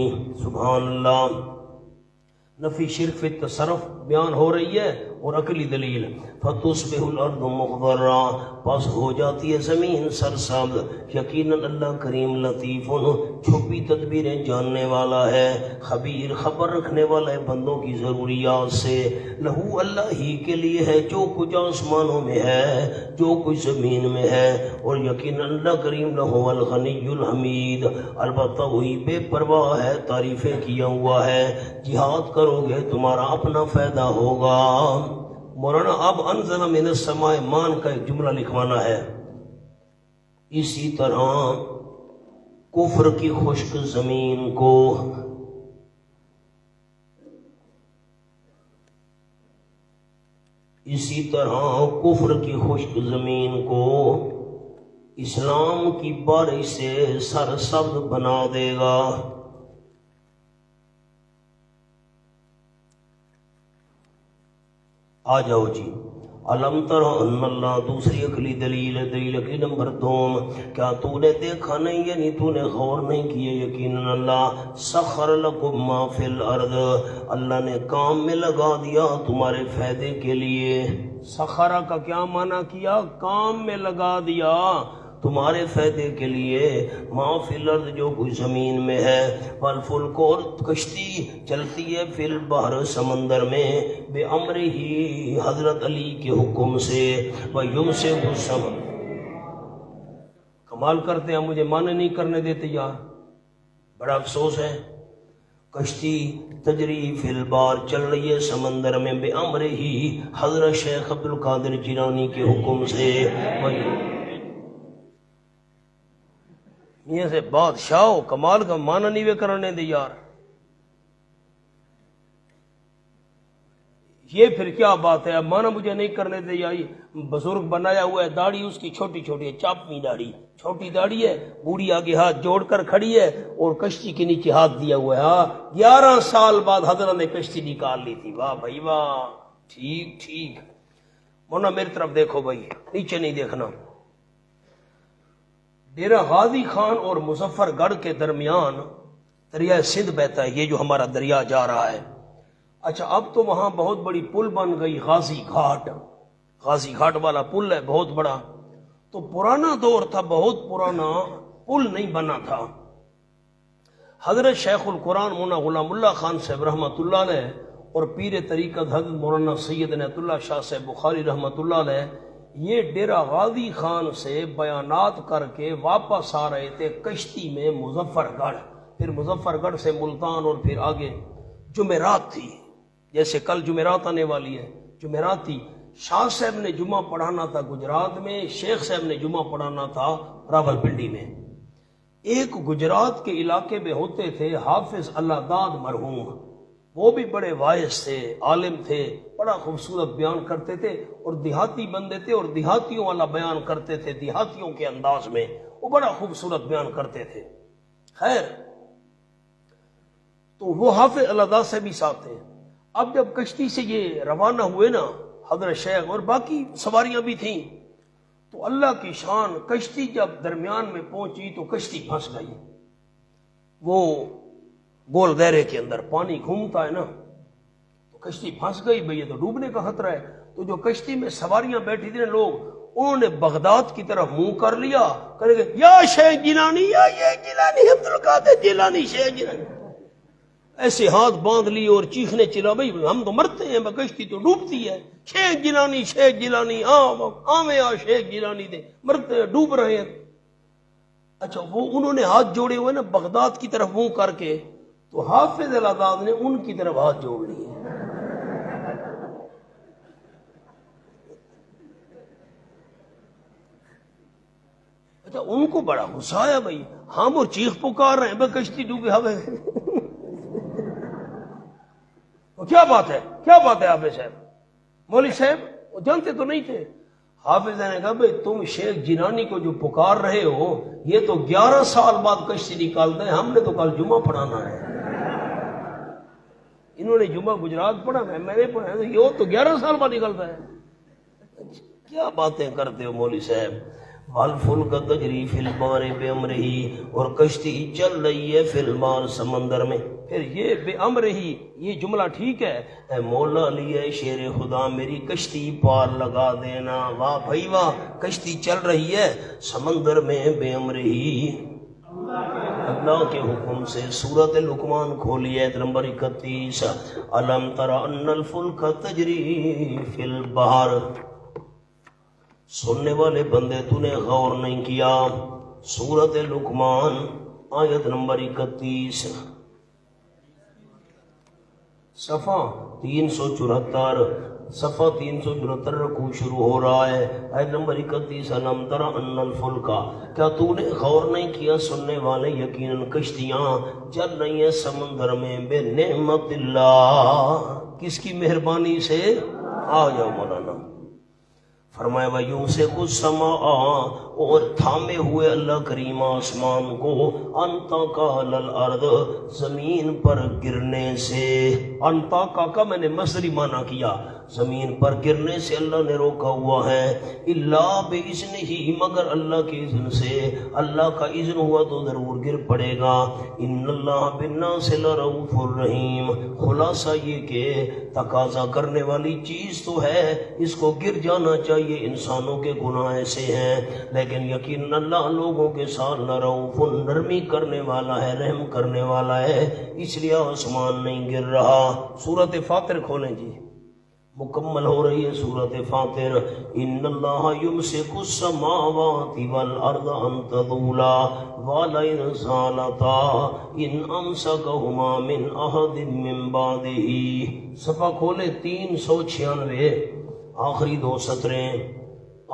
سبحان اللہ۔ نفی شرف تصرف بیان ہو رہی ہے اور عقلی دلیل، فتصبح الارض مخضرا، پس ہو جاتی ہے زمین سرسبز، یقیناً اللہ کریم لطیف، چھپی تدبیریں جاننے والا ہے، خبیر خبر رکھنے والا ہے بندوں کی ضروریات سے۔ لہو اللہ ہی کے لیے ہے جو کچھ آسمانوں میں ہے، جو کچھ زمین میں ہے، اور یقیناً اللہ کریم لہو الغنی الحمید، البتہ وہی بے پرواہ ہے، تعریفیں کیا ہوا ہے۔ جہاد کرو گے تمہارا اپنا فائدہ ہوگا۔ مولانا اب انزل من السماء مان کا ایک جملہ لکھوانا ہے۔ اسی طرح کفر کی خشک زمین کو، اسی طرح کفر کی خشک زمین کو اسلام کی بارش سے سرسبز بنا دے گا۔ آ جاؤ جی، علم تر ان اللہ، دوسری عقلی دلیل ہے، دلیل عقلی نمبر 2، کیا تو نے دیکھا نہیں، یعنی تو نے غور نہیں کیے، یقیناً اللہ سخر لکم ما فی الارض، اللہ نے کام میں لگا دیا تمہارے فائدے کے لیے۔ سخرہ کا کیا معنی کیا؟ کام میں لگا دیا تمہارے فائدے کے لیے، ما فی الارض جو کچھ زمین میں ہے، والفلک اور کشتی چلتی ہے، فی البحر سمندر میں، بے امر ہی حضرت علی کے حکم سے، وَيُمْسِكُ السَّمَاءَ، کمال کرتے ہیں، مجھے معنی نہیں کرنے دیتے یار، بڑا افسوس ہے۔ کشتی تجری فی البحر، چل رہی ہے سمندر میں، بے امر ہی حضرت شیخ عبد القادر جیلانی کے حکم سے، یہ سے بادشاہ کمال کا معنی نہیں وے کرنے دے یار۔ یہ پھر کیا بات ہے، اب معنی مجھے نہیں کرنے دے یار۔ بزرگ بنایا ہوا ہے، داڑھی اس کی چھوٹی چھوٹی ہے، چاپوی داڑھی، چھوٹی داڑھی ہے، بوڑھی آگے ہاتھ جوڑ کر کھڑی ہے اور کشتی کے نیچے ہاتھ دیا ہوا ہے۔ ہاں 11 سال بعد حضرت نے کشتی نکال لی تھی، واہ بھائی واہ، ٹھیک ٹھیک۔ مونا میری طرف دیکھو بھائی، نیچے نہیں دیکھنا۔ ڈیرہ غازی خان اور مظفر گڑھ کے درمیان دریا سندھ بہتا ہے، یہ جو ہمارا دریا جا رہا ہے۔ اچھا اب تو وہاں بہت بڑی پل بن گئی، غازی گھاٹ والا پل ہے بہت بڑا۔ تو پرانا دور تھا، بہت پرانا پل نہیں بنا تھا۔ حضرت شیخ القرآن مولانا غلام اللہ خان صاحب رحمۃ اللہ علیہ اور پیر طریقت حضرت مولانا سید عنایت اللہ شاہ صاحب بخاری رحمۃ اللہ علیہ یہ ڈیرہ غازی خان سے بیانات کر کے واپس آ رہے تھے کشتی میں مظفر گڑھ، پھر مظفر گڑھ سے ملتان اور پھر آگے جمعرات تھی، جیسے کل جمعرات آنے والی ہے، جمعرات تھی۔ شاہ صاحب نے جمعہ پڑھانا تھا گجرات میں، شیخ صاحب نے جمعہ پڑھانا تھا راول پنڈی میں۔ ایک گجرات کے علاقے میں ہوتے تھے حافظ اللہ داد مرحوم، وہ بھی بڑے وائس تھے، عالم تھے، بڑا خوبصورت بیان کرتے تھے، اور دیہاتی بندے تھے اور دیہاتیوں والا بیان کرتے تھے، دیہاتیوں کے انداز میں وہ بڑا خوبصورت بیان کرتے تھے۔ خیر تو وہ حافظ اللہ داد سے بھی ساتھ تھے۔ اب جب کشتی سے یہ روانہ ہوئے نا حضرت شیخ اور باقی سواریاں بھی تھیں، تو اللہ کی شان، کشتی جب درمیان میں پہنچی تو کشتی پھنس گئی۔ وہ گول دائرے کے اندر پانی گھومتا ہے نا، تو کشتی پھنس گئی، بھئی یہ تو ڈوبنے کا خطرہ ہے۔ تو جو کشتی میں سواریاں بیٹھی تھی نا لوگ، انہوں نے بغداد کی طرف منہ کر لیا، کرے گے یا شیخ جیلانی، یا یہ جیلانی عبد القادر جیلانی، شیخ جیلانی، ایسے ہاتھ باندھ لی اور چیخنے چلا، بھئی ہم تو مرتے ہیں، کشتی تو ڈوبتی ہے، شیخ جیلانی، شیخ جیلانی، آویں آ شیخ جیلانی دے، مرتے ہیں، ڈوب رہے ہیں۔ اچھا وہ انہوں نے ہاتھ جوڑے ہوئے نا بغداد کی طرف منہ کر کے، تو حافظ العداد نے ان کی طرف ہاتھ جوڑ لیے۔ اچھا ان کو بڑا غصہ آیا، بھائی ہم اور چیخ پکار رہے ہیں، بھائی کشتی ڈوبے ہوئے، کیا بات ہے، کیا بات ہے حافظ صاحب، مولوی صاحب وہ جانتے تو نہیں تھے۔ حافظ نے کہا بھائی تم شیخ جیلانی کو جو پکار رہے ہو، یہ تو 11 سال بعد کشتی نکالتا ہے، ہم نے تو کل جمعہ پڑھانا ہے۔ انہوں نے جمعہ گجرات پڑھا، میں نے پڑھا، یہ تو 11 سال بعد نکلتا ہے۔ کیا باتیں کرتے ہو مولوی صاحب۔ والفلک تجری فی البحر بامرہ، اور کشتی چل رہی ہے فی البحر سمندر میں۔ پھر یہ بے امر ہی، یہ جملہ ٹھیک ہے، اے مولا علی اے شیر خدا میری کشتی پار لگا دینا۔ واہ بھائی واہ، کشتی چل رہی ہے سمندر میں بے امر ہی، اللہ کے حکم سے۔ سورۃ لقمان کھولی آیت نمبر 31، الم تر ان الفلک تجری فی البحر۔ سننے والے بندے تو نے غور نہیں کیا، سورۃ لقمان آیت نمبر 31 صفحہ 374، صفحہ 374 رکوع شروع ہو رہا ہے، آیت نمبر 31، الم تر ان الفلک، کیا تو نے غور نہیں کیا سننے والے، یقیناً کشتیاں چل رہی ہیں سمندر میں بے نعمت اللہ، کس کی مہربانی سے۔ آ جاؤ مولانا۔ فرمایا وَيُمْسِكُ السَّمَاءَ، اور تھامے ہوئے اللہ کریم آسمان کو، أَن تَقَعَ عَلَى الْأَرْضِ، زمین پر گرنے سے۔ أَن تَقَعَ کا میں نے مصدری معنی کیا، زمین پر گرنے سے اللہ نے روکا ہوا ہے، إِلَّا بِإِذْنِهِ، مگر اللہ کے اذن سے، اللہ کا اذن ہوا تو ضرور گر پڑے گا۔ إِنَّ اللَّهَ بِالنَّاسِ لَرَءُوفٌ رَحِيمٌ، خلاصہ یہ کہ تقاضا کرنے والی چیز تو ہے، اس کو گر جانا چاہیے، انسانوں کے گناہ ایسے ہیں، لیکن یقین اللہ لوگوں کے ساتھ لرؤوف، نرمی کرنے والا ہے، رحم کرنے والا ہے، اس لیے آسمان نہیں گر رہا۔ سورۃ فاطر کھولیں جی، مکمل ہو رہی ہے سورۃ فاطر۔ ان اللہ یمسک السماوات والارض ان تزولا ولئن زالتا ان امسکہما من احد من بعدہ۔ صفحہ کھولے 396، آخری 2 سطریں،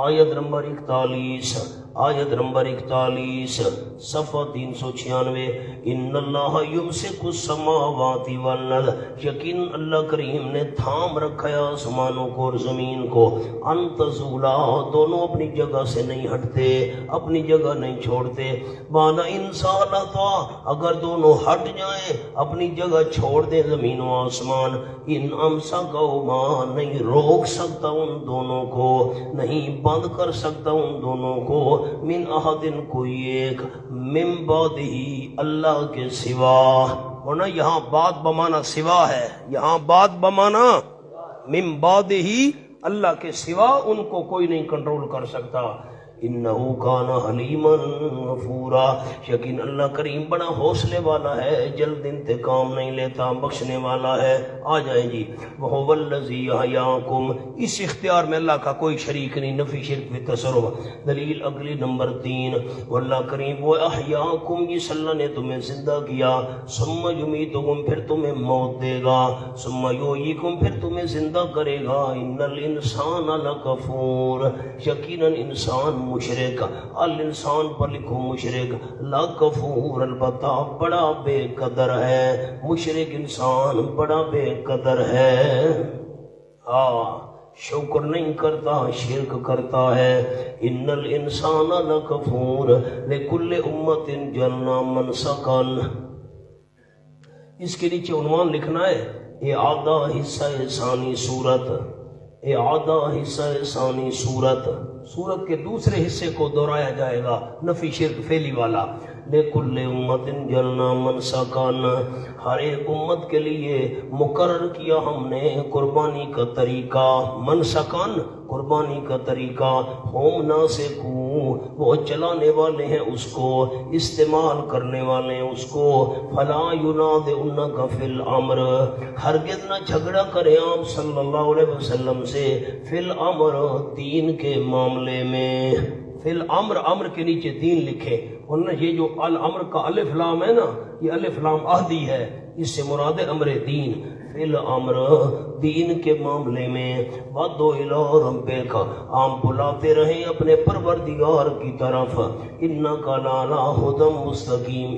آیت نمبر 41، آیت نمبر 41، صفحہ 396۔ ان اللہ یمسک السماوات والارض، یقین اللہ کریم نے تھام رکھا ہے آسمانوں کو اور زمین کو، ان تزولا، دونوں اپنی جگہ سے نہیں ہٹتے، اپنی جگہ نہیں چھوڑتے، بانا انسالتا، اگر دونوں ہٹ جائیں اپنی جگہ چھوڑ دیں زمین و آسمان، ان امسکہما، نہیں روک سکتا ان دونوں کو، نہیں بند کر سکتا ان دونوں کو، من احد کوئی ایک من بعدہ اللہ کے سوا، ورنہ یہاں بعد بمانا سوا ہے، یہاں بعد بمانا من بعدہ اللہ کے سوا ان کو کوئی نہیں کنٹرول کر سکتا۔ انہو کان حلیما غفورا، یقین اللہ کریم بڑا حوصلے والا ہے، جلد انتقام نہیں لیتا، بخشنے والا ہے۔ آ جائیں جی، وَهُوَ الَّذِي يَحْيَاكُمْ، اس اختیار میں اللہ کا کوئی شریک نہیں، نفی شرک و تصرف۔ دلیل اگلی نمبر 3، واللہ کریم وہ احیاکم، جس اللہ نے تمہیں زندہ کیا، ثم یمیتکم، پھر تمہیں موت دے گا، ثم یحییکم، پھر تمہیں زندہ کرے گا۔ ان الانسان لکفور، یقیناً انسان مشرک، الانسان پر لکھو مشرک، لکفور البتہ بڑا بے قدر ہے، مشرک انسان بڑا بے قدر ہے، شکر نہیں کرتا، شرک کرتا ہے۔ ان الانسان لکفور لکل امت جعلنا منسکا، اس کے نیچے عنوان لکھنا ہے اعادہ حصہ ثانی صورت، اعادہ حصہ ثانی صورت، سورت کے دوسرے حصے کو دہرایا جائے گا، نفی شرک فعلی والا۔ لِكُلِّ أُمَّةٍ جَعَلْنَا مَنسَكًا، ہر ایک امت کے لیے مقرر کیا ہم نے قربانی کا طریقہ، منسکن قربانی کا طریقہ، ہم ناسکو وہ چلانے والے ہیں اس کو، استعمال کرنے والے ہیں اس کو۔ فلا ينازعنک فی الامر، ہرگز نہ جھگڑا کرے آپ صلی اللہ علیہ وسلم سے، فی الامر دین کے معاملے میں، فی الامر امر کے نیچے دین لکھے، ورنہ یہ جو الامر کا الف لام ہے نا، یہ الف لام عہدی ہے، اس سے مراد امر دین، فی الامر دین کے معاملے میں۔ وَدُعُ إِلَىٰ رَبِّكَ، آپ بلاتے رہیں اپنے پروردگار کی طرف، إِنَّكَ لَعَلَىٰ هُدًى مُسْتَقِيمٍ،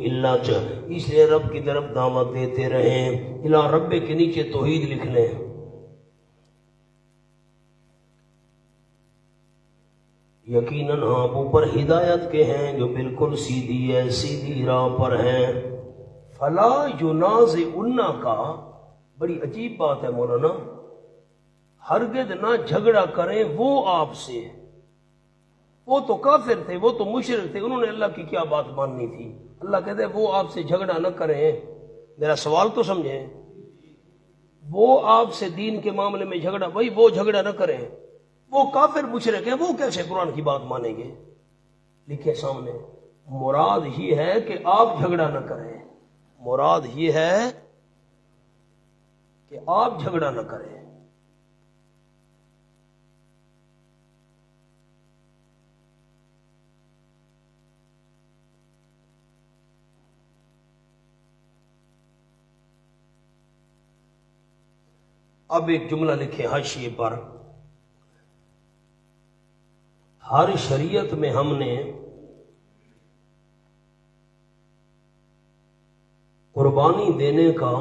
اس لیے رب کی طرف دعوت دیتے رہیں۔ اِلَىٰ رب کے نیچے توحید لکھ لیں۔ یقیناً آپ اوپر ہدایت کے ہیں جو بالکل سیدھی ہے، سیدھی راہ پر ہیں۔ فلا ينازعنک، بڑی عجیب بات ہے مولانا، ہرگز نہ جھگڑا کریں وہ آپ سے، وہ تو کافر تھے، وہ تو مشرک تھے، انہوں نے اللہ کی کیا بات ماننی تھی؟ اللہ کہتے ہیں وہ آپ سے جھگڑا نہ کریں، میرا سوال تو سمجھیں، وہ آپ سے دین کے معاملے میں جھگڑا، بھائی وہ جھگڑا نہ کریں، وہ کافر مشرک ہیں، وہ کیسے قرآن کی بات مانیں گے؟ لکھے سامنے، مراد یہ ہے کہ آپ جھگڑا نہ کریں، مراد یہ ہے کہ آپ جھگڑا نہ کریں۔ اب ایک جملہ لکھیں حاشیے پر، ہر شریعت میں ہم نے قربانی دینے کا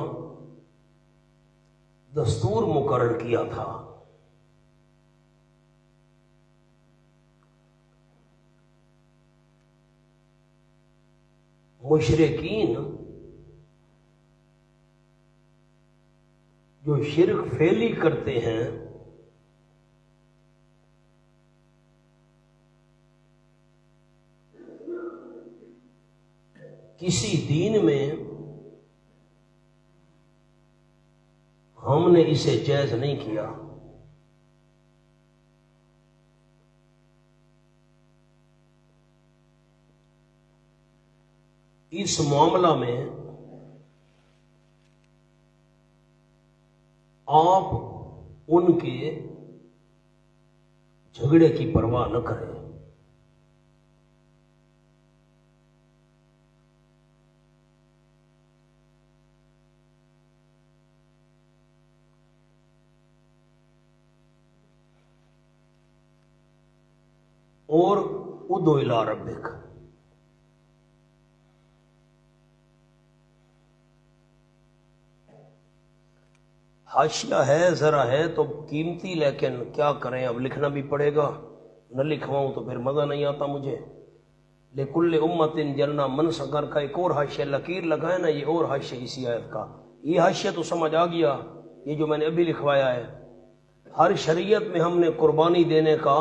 دستور مقرر کیا تھا، مشرکین جو شرک فعلی کرتے ہیں کسی دین میں ہم نے اسے جائز نہیں کیا۔ اس معاملہ میں آپ ان کے جھگڑے کی پرواہ نہ کریں۔ اور ادعو الی ربک، حاشیہ ہے ذرا ہے تو قیمتی، لیکن کیا کریں، اب لکھنا بھی پڑے گا، نہ لکھواؤں تو پھر مزہ نہیں آتا مجھے۔ لکل امت جعلنا منسکا کا ایک اور حاشیہ لکیر لگائے نا، یہ اور حاشیہ اسی آیت کا، یہ حاشیہ تو سمجھ آ گیا، یہ جو میں نے ابھی لکھوایا ہے، ہر شریعت میں ہم نے قربانی دینے کا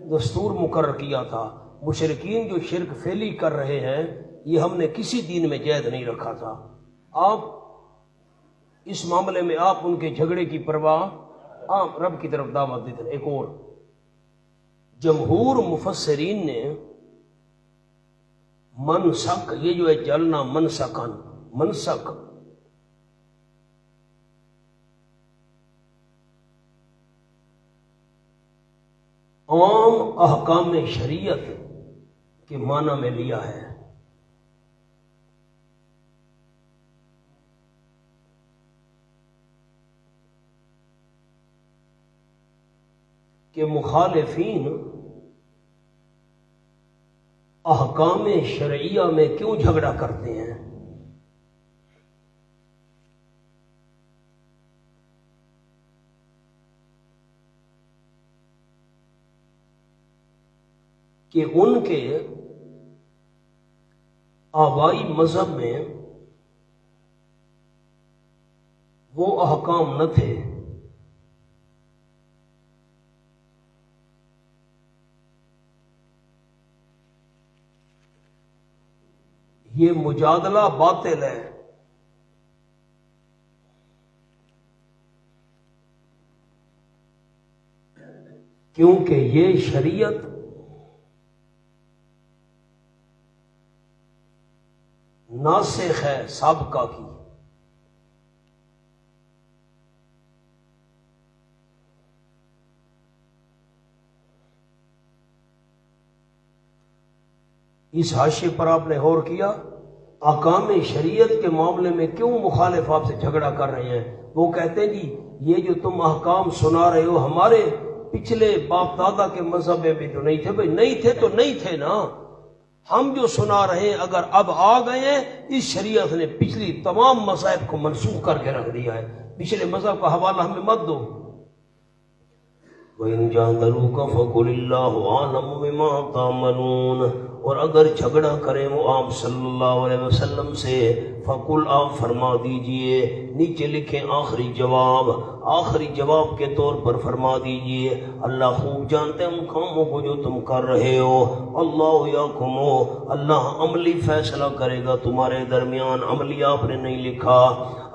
دستور مقرر کیا تھا، مشرکین جو شرک فعلی کر رہے ہیں یہ ہم نے کسی دین میں جائز نہیں رکھا تھا۔ آپ اس معاملے میں آپ ان کے جھگڑے کی پرواہ، آپ رب کی طرف دعوت دیتے ہیں۔ ایک اور جمہور مفسرین نے منسک، یہ جو ہے جلنا منسکن، منسک عام احکام شریعت کے معنی میں لیا ہے کہ مخالفین احکام شرعیہ میں کیوں جھگڑا کرتے ہیں؟ کہ ان کے آبائی مذہب میں وہ احکام نہ تھے، یہ مجادلہ باطل ہے، کیونکہ یہ شریعت ناسخ ہے سابقہ کی۔ اس حاشیے پر آپ نے غور کیا؟ احکام شریعت کے معاملے میں کیوں مخالف آپ سے جھگڑا کر رہے ہیں؟ وہ کہتے ہیں جی یہ جو تم احکام سنا رہے ہو ہمارے پچھلے باپ دادا کے مذہب میں بھی تو نہیں تھے۔ بھائی نہیں تھے تو نہیں تھے نا، ہم جو سنا رہے ہیں اگر اب آ گئے ہیں، اس شریعت نے پچھلی تمام مذاہب کو منسوخ کر کے رکھ دیا ہے، پچھلے مذہب کا حوالہ ہمیں مت دو۔ وَإِن جَادَلُوكَ فَقُلِ اللَّهُ أَعْلَمُ بِمَا تَعْمَلُونَ، اور اگر جھگڑا کریں وہ آپ صلی اللہ علیہ وسلم سے، فقل آپ فرما دیجئے، نیچے لکھیں آخری جواب کے طور پر فرما دیجئے اللہ خوب جانتے ہیں ان کاموں کو جو تم کر رہے ہو، اللہ یحکم، اللہ عملی فیصلہ کرے گا تمہارے درمیان، عملی آپ نے نہیں لکھا،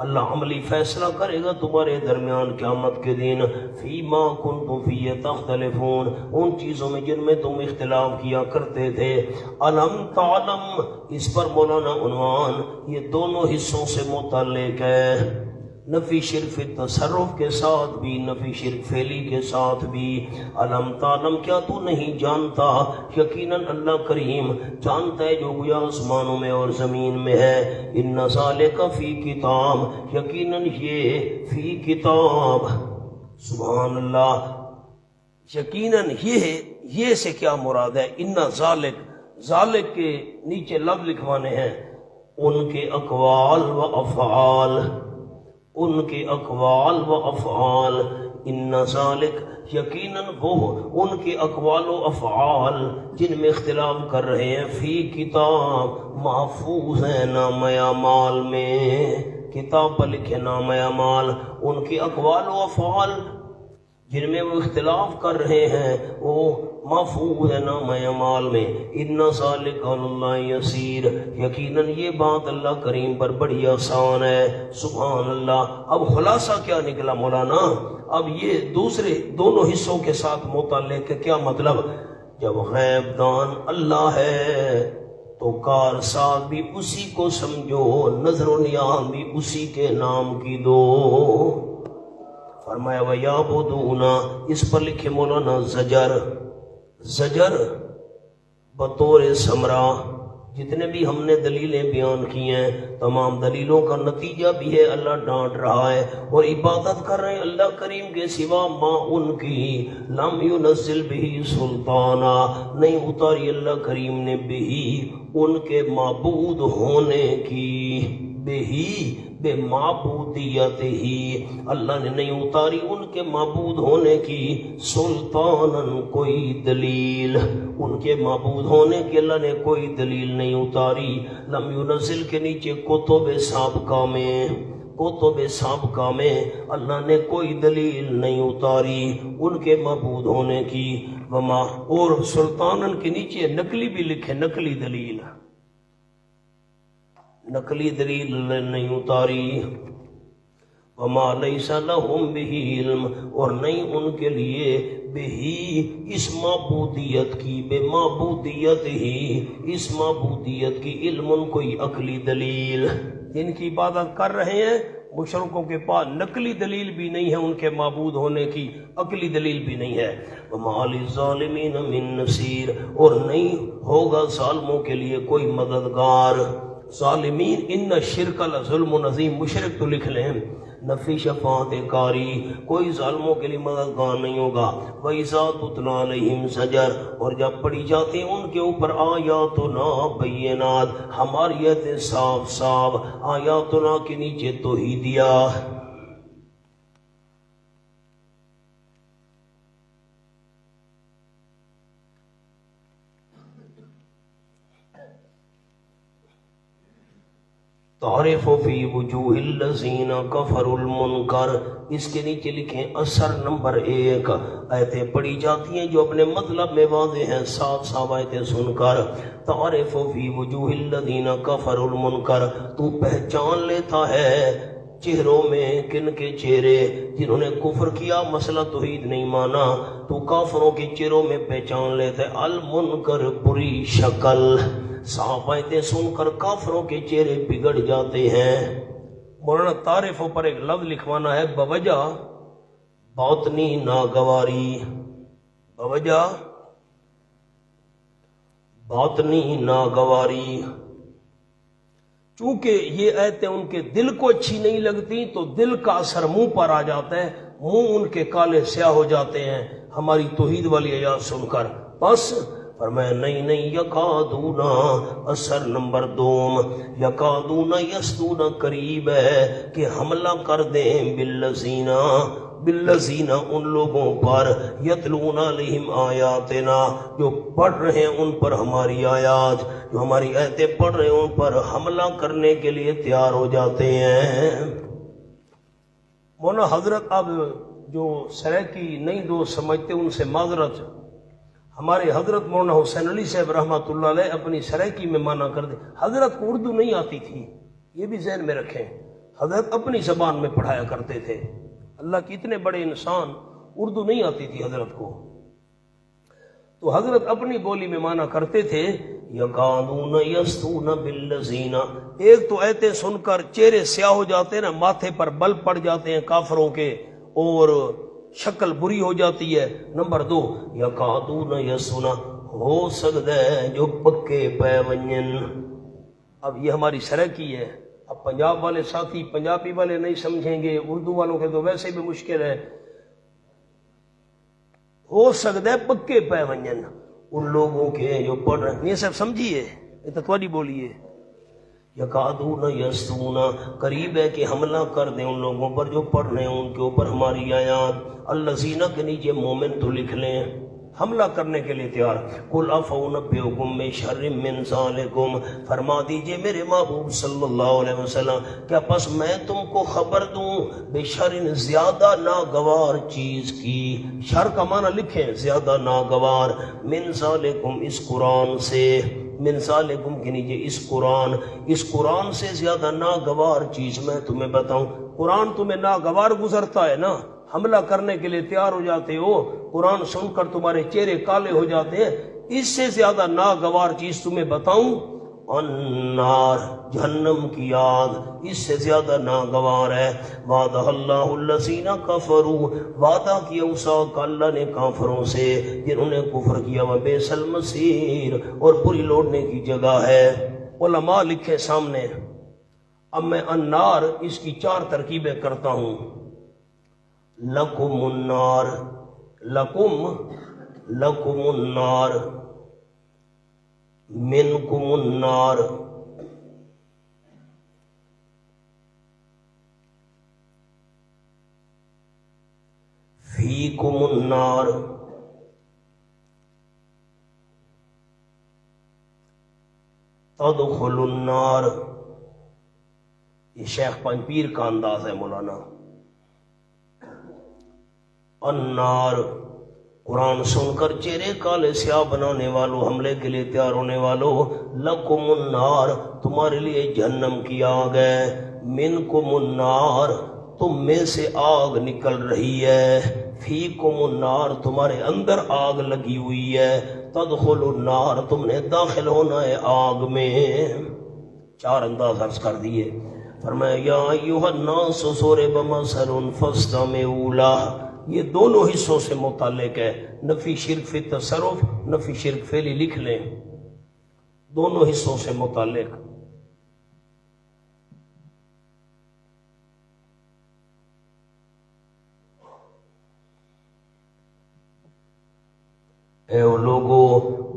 اللہ عملی فیصلہ کرے گا تمہارے درمیان قیامت کے دن، فیما کنتم فیہ تختلفون، ان چیزوں میں جن میں تم اختلاف کیا کرتے تھے۔ علم تعلم، اس پر مولانا عنوان یہ دونوں حصوں سے متعلق ہے، نفی شرک تصرف کے ساتھ بھی، نفی شرک فعلی کے ساتھ بھی۔ علم تعلم، کیا تو نہیں جانتا؟ یقیناً اللہ کریم جانتا ہے جو گویا آسمانوں میں اور زمین میں ہے۔ ان ذالک فی کتاب، یقیناً یہ فی کتاب، سبحان اللہ، یقیناً یہ سے کیا مراد ہے؟ ان ذالک کے نیچے لفظ لکھوانے ہیں، ان کے اقوال و افعال، ان کے اقوال و افعال، ان ذالک، یقیناً وہ ان کے اقوال و افعال جن میں اختلاف کر رہے ہیں، فی کتاب، محفوظ ہیں نامہ اعمال میں، کتاب پر لکھے نامہ اعمال، ان کے اقوال و افعال جن میں وہ اختلاف کر رہے ہیں وہ محفوظ ہے نامہ اعمال میں۔ ان ذالک علی اللہ یسیر، یقیناً یہ بات اللہ کریم پر بڑی آسان ہے، سبحان اللہ۔ اب خلاصہ کیا نکلا مولانا؟ اب یہ دوسرے دونوں حصوں کے ساتھ متعلق ہے، کیا مطلب؟ جب غیب دان اللہ ہے تو کار ساز بھی اسی کو سمجھو، نظر و نیاز بھی اسی کے نام کی دو۔ فرمایا وَيَعْبُدُونَ، اس پر لکھے مولانا زجر بطور ثمرہ، جتنے بھی ہم نے دلیلیں بیان کی ہیں تمام دلیلوں کا نتیجہ بھی ہے اللہ ڈانٹ رہا ہے اور عبادت کر رہے ہیں اللہ کریم کے سوا، ما ان کی لم ينزل به سلطانہ، نہیں اتاری اللہ کریم نے بہی ان کے معبود ہونے کی، بہی بے معبودیت ہی، اللہ نے نہیں اتاری ان کے معبود ہونے کی سلطانن کوئی دلیل، ان کے معبود ہونے کی اللہ نے کوئی دلیل نہیں اتاری۔ لم ينزل کے نیچے کتب سابقہ میں اللہ نے کوئی دلیل نہیں اتاری ان کے معبود ہونے کی۔ وما، اور سلطانن کے نیچے نقلی بھی لکھے، نقلی دلیل، نقلی دلیل نہیں اتاری. وما لیس لہم بہ علم، اور نہیں ان کے لیے بہی اس معبودیت کی، بے معبودیت ہی اس معبودیت کی، علم کوئی عقلی دلیل. جن کی عبادت کر رہے ہیں مشرکوں کے پاس نقلی دلیل بھی نہیں ہے ان کے معبود ہونے کی، عقلی دلیل بھی نہیں ہے. وما للظالمین من نصیر، اور نہیں ہوگا ظالموں کے لیے کوئی مددگار. ظالمین ان شرک لظلم عظیم، مشرک تو لکھ لیں. نفی شفاعت کاری، کوئی ظالموں کے لیے مددگار نہیں ہوگا. وَإِذَا تُتْلَىٰ عَلَيْهِمْ زَجَر، اور جب پڑھی جاتی ہیں ان کے اوپر آیاتنا بینات، ہماری آیتیں صاف صاف، آیاتنا کے نیچے توحیدیہ. تعرف فی وجوہ الذین کفروا المنکر، اس کے نیچے لکھیں اثر نمبر 1. آیتیں پڑھی جاتی ہیں جو اپنے مطلب میں واضح ہیں، صاف صاف آیتیں سن کر. تعرف فی وجوہ الذین کفروا المنکر، تو پہچان لیتا ہے چہروں میں، کن کے چہرے؟ جنہوں نے کفر کیا، مسئلہ توحید نہیں مانا، تو کافروں کے چہروں میں پہچان لیتا ہے المنکر، بری شکل. صاف آیتیں سن کر کافروں کے چہرے بگڑ جاتے ہیں. مولانا تعریفوں پر ایک لفظ لکھوانا ہے، بوجہ باطنی ناگواری. بوجہ باطنی ناگواری. چونکہ یہ آیتیں ان کے دل کو اچھی نہیں لگتی تو دل کا اثر منہ پر آ جاتا ہے، منہ ان کے کالے سیاہ ہو جاتے ہیں ہماری توحید والی آیات سن کر. بس فرمایا نہیں یکادونا، اثر نمبر 2، یکادونا یسدون، قریب ہے کہ حملہ کر دیں بالذین ان لوگوں پر، یتلون علیہم آیاتنا، جو پڑھ رہے ہیں ان پر ہماری آیات، جو ہماری آیتیں پڑھ رہے ہیں ان پر حملہ کرنے کے لیے تیار ہو جاتے ہیں. مولانا حضرت اب جو سریکی نہیں دوست سمجھتے ان سے معذرت، ہمارے حضرت مولانا حسین علی صاحب رحمۃ اللہ علیہ اپنی سریکی میں مانا کر دے. حضرت کو اردو نہیں آتی تھی، یہ بھی ذہن میں رکھیں. حضرت اپنی زبان میں پڑھایا کرتے تھے. اللہ کے اتنے بڑے انسان، اردو نہیں آتی تھی حضرت کو، تو حضرت اپنی بولی میں مانا کرتے تھے. یکادون یسطون بالذین، ایک تو ایتیں سن کر چہرے سیاہ ہو جاتے ہیں نا، ماتھے پر بل پڑ جاتے ہیں کافروں کے اور شکل بری ہو جاتی ہے. نمبر 2، یکادون یسطون، ہو سکتا ہے جو پکے پے ونجن. اب یہ ہماری سرکی ہے. اب پنجاب والے ساتھی پنجابی والے نہیں سمجھیں گے، اردو والوں کے تو ویسے بھی مشکل ہے. ہو سکتا ہے پکے پے ونجن ان لوگوں کے جو پڑھ رہے ہیں. یہ سب سمجھیے، یہ تو تھوڑی بولیے. یکادون یسطون، قریب ہے کہ حملہ کر دیں ان لوگوں پر جو پڑھ رہے ہیں ان کے اوپر ہماری آیات. الذین کے نیچے مومن تو لکھ لیں، حملہ کرنے کے لیے تیار. قل افانبئکم بشر من ذالکم، فرما دیجئے میرے محبوب صلی اللہ علیہ وسلم، کیا پس میں تم کو خبر دوں بشر، زیادہ ناگوار چیز کی. شر کا معنی لکھیں زیادہ ناگوار. من ذالکم، اس قرآن سے. من ذالکم کے نیچے اس قرآن سے زیادہ ناگوار چیز میں تمہیں بتاؤں. قرآن تمہیں ناگوار گزرتا ہے نا، حملہ کرنے کے لیے تیار ہو جاتے ہو، قرآن سن کر تمہارے چہرے کالے ہو جاتے ہیں. اس سے زیادہ ناگوار چیز تمہیں بتاؤں، النار، جہنم کی آگ، اس سے زیادہ ناگوار ہے. وعدہ اللہ الذین کفروا، وعدہ کیا اس کا اللہ نے کافروں سے جنہوں نے کفر کیا. وبئس المصیر، اور بری لوٹنے کی جگہ ہے. علماء لکھے سامنے. اب میں النار اس کی 4 ترکیبیں کرتا ہوں. لکم النار، لکم النار، منکم النار، فیکم النار، تدخل النار. یہ شیخ پنج پیر کا انداز ہے مولانا. النار قرآن سن کر چہرے کالے سیاہ بنانے والوں، حملے کے لیے تیار ہونے والوں، لکم النار، تمہارے لیے جہنم کی آگ ہے، منکم النار، تم میں سے آگ نکل رہی ہے، فیکم النار، تمہارے اندر آگ لگی ہوئی ہے، تدخل النار، تم نے داخل ہونا ہے آگ میں۔ 4 انداز عرض کر دیے۔ فرمایا یا ایھا الناس ضرب مثل فاستمعوا لہ، یہ دونوں حصوں سے متعلق ہے، نفی شرک فی تصرف، نفی شرک فعلی لکھ لیں، دونوں حصوں سے متعلق۔ اے وہ لوگوں،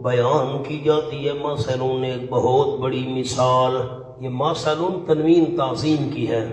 بیان کی جاتی ہے مثلون، ایک بہت بڑی مثال، یہ مثلون تنوین تعظیم کی ہے۔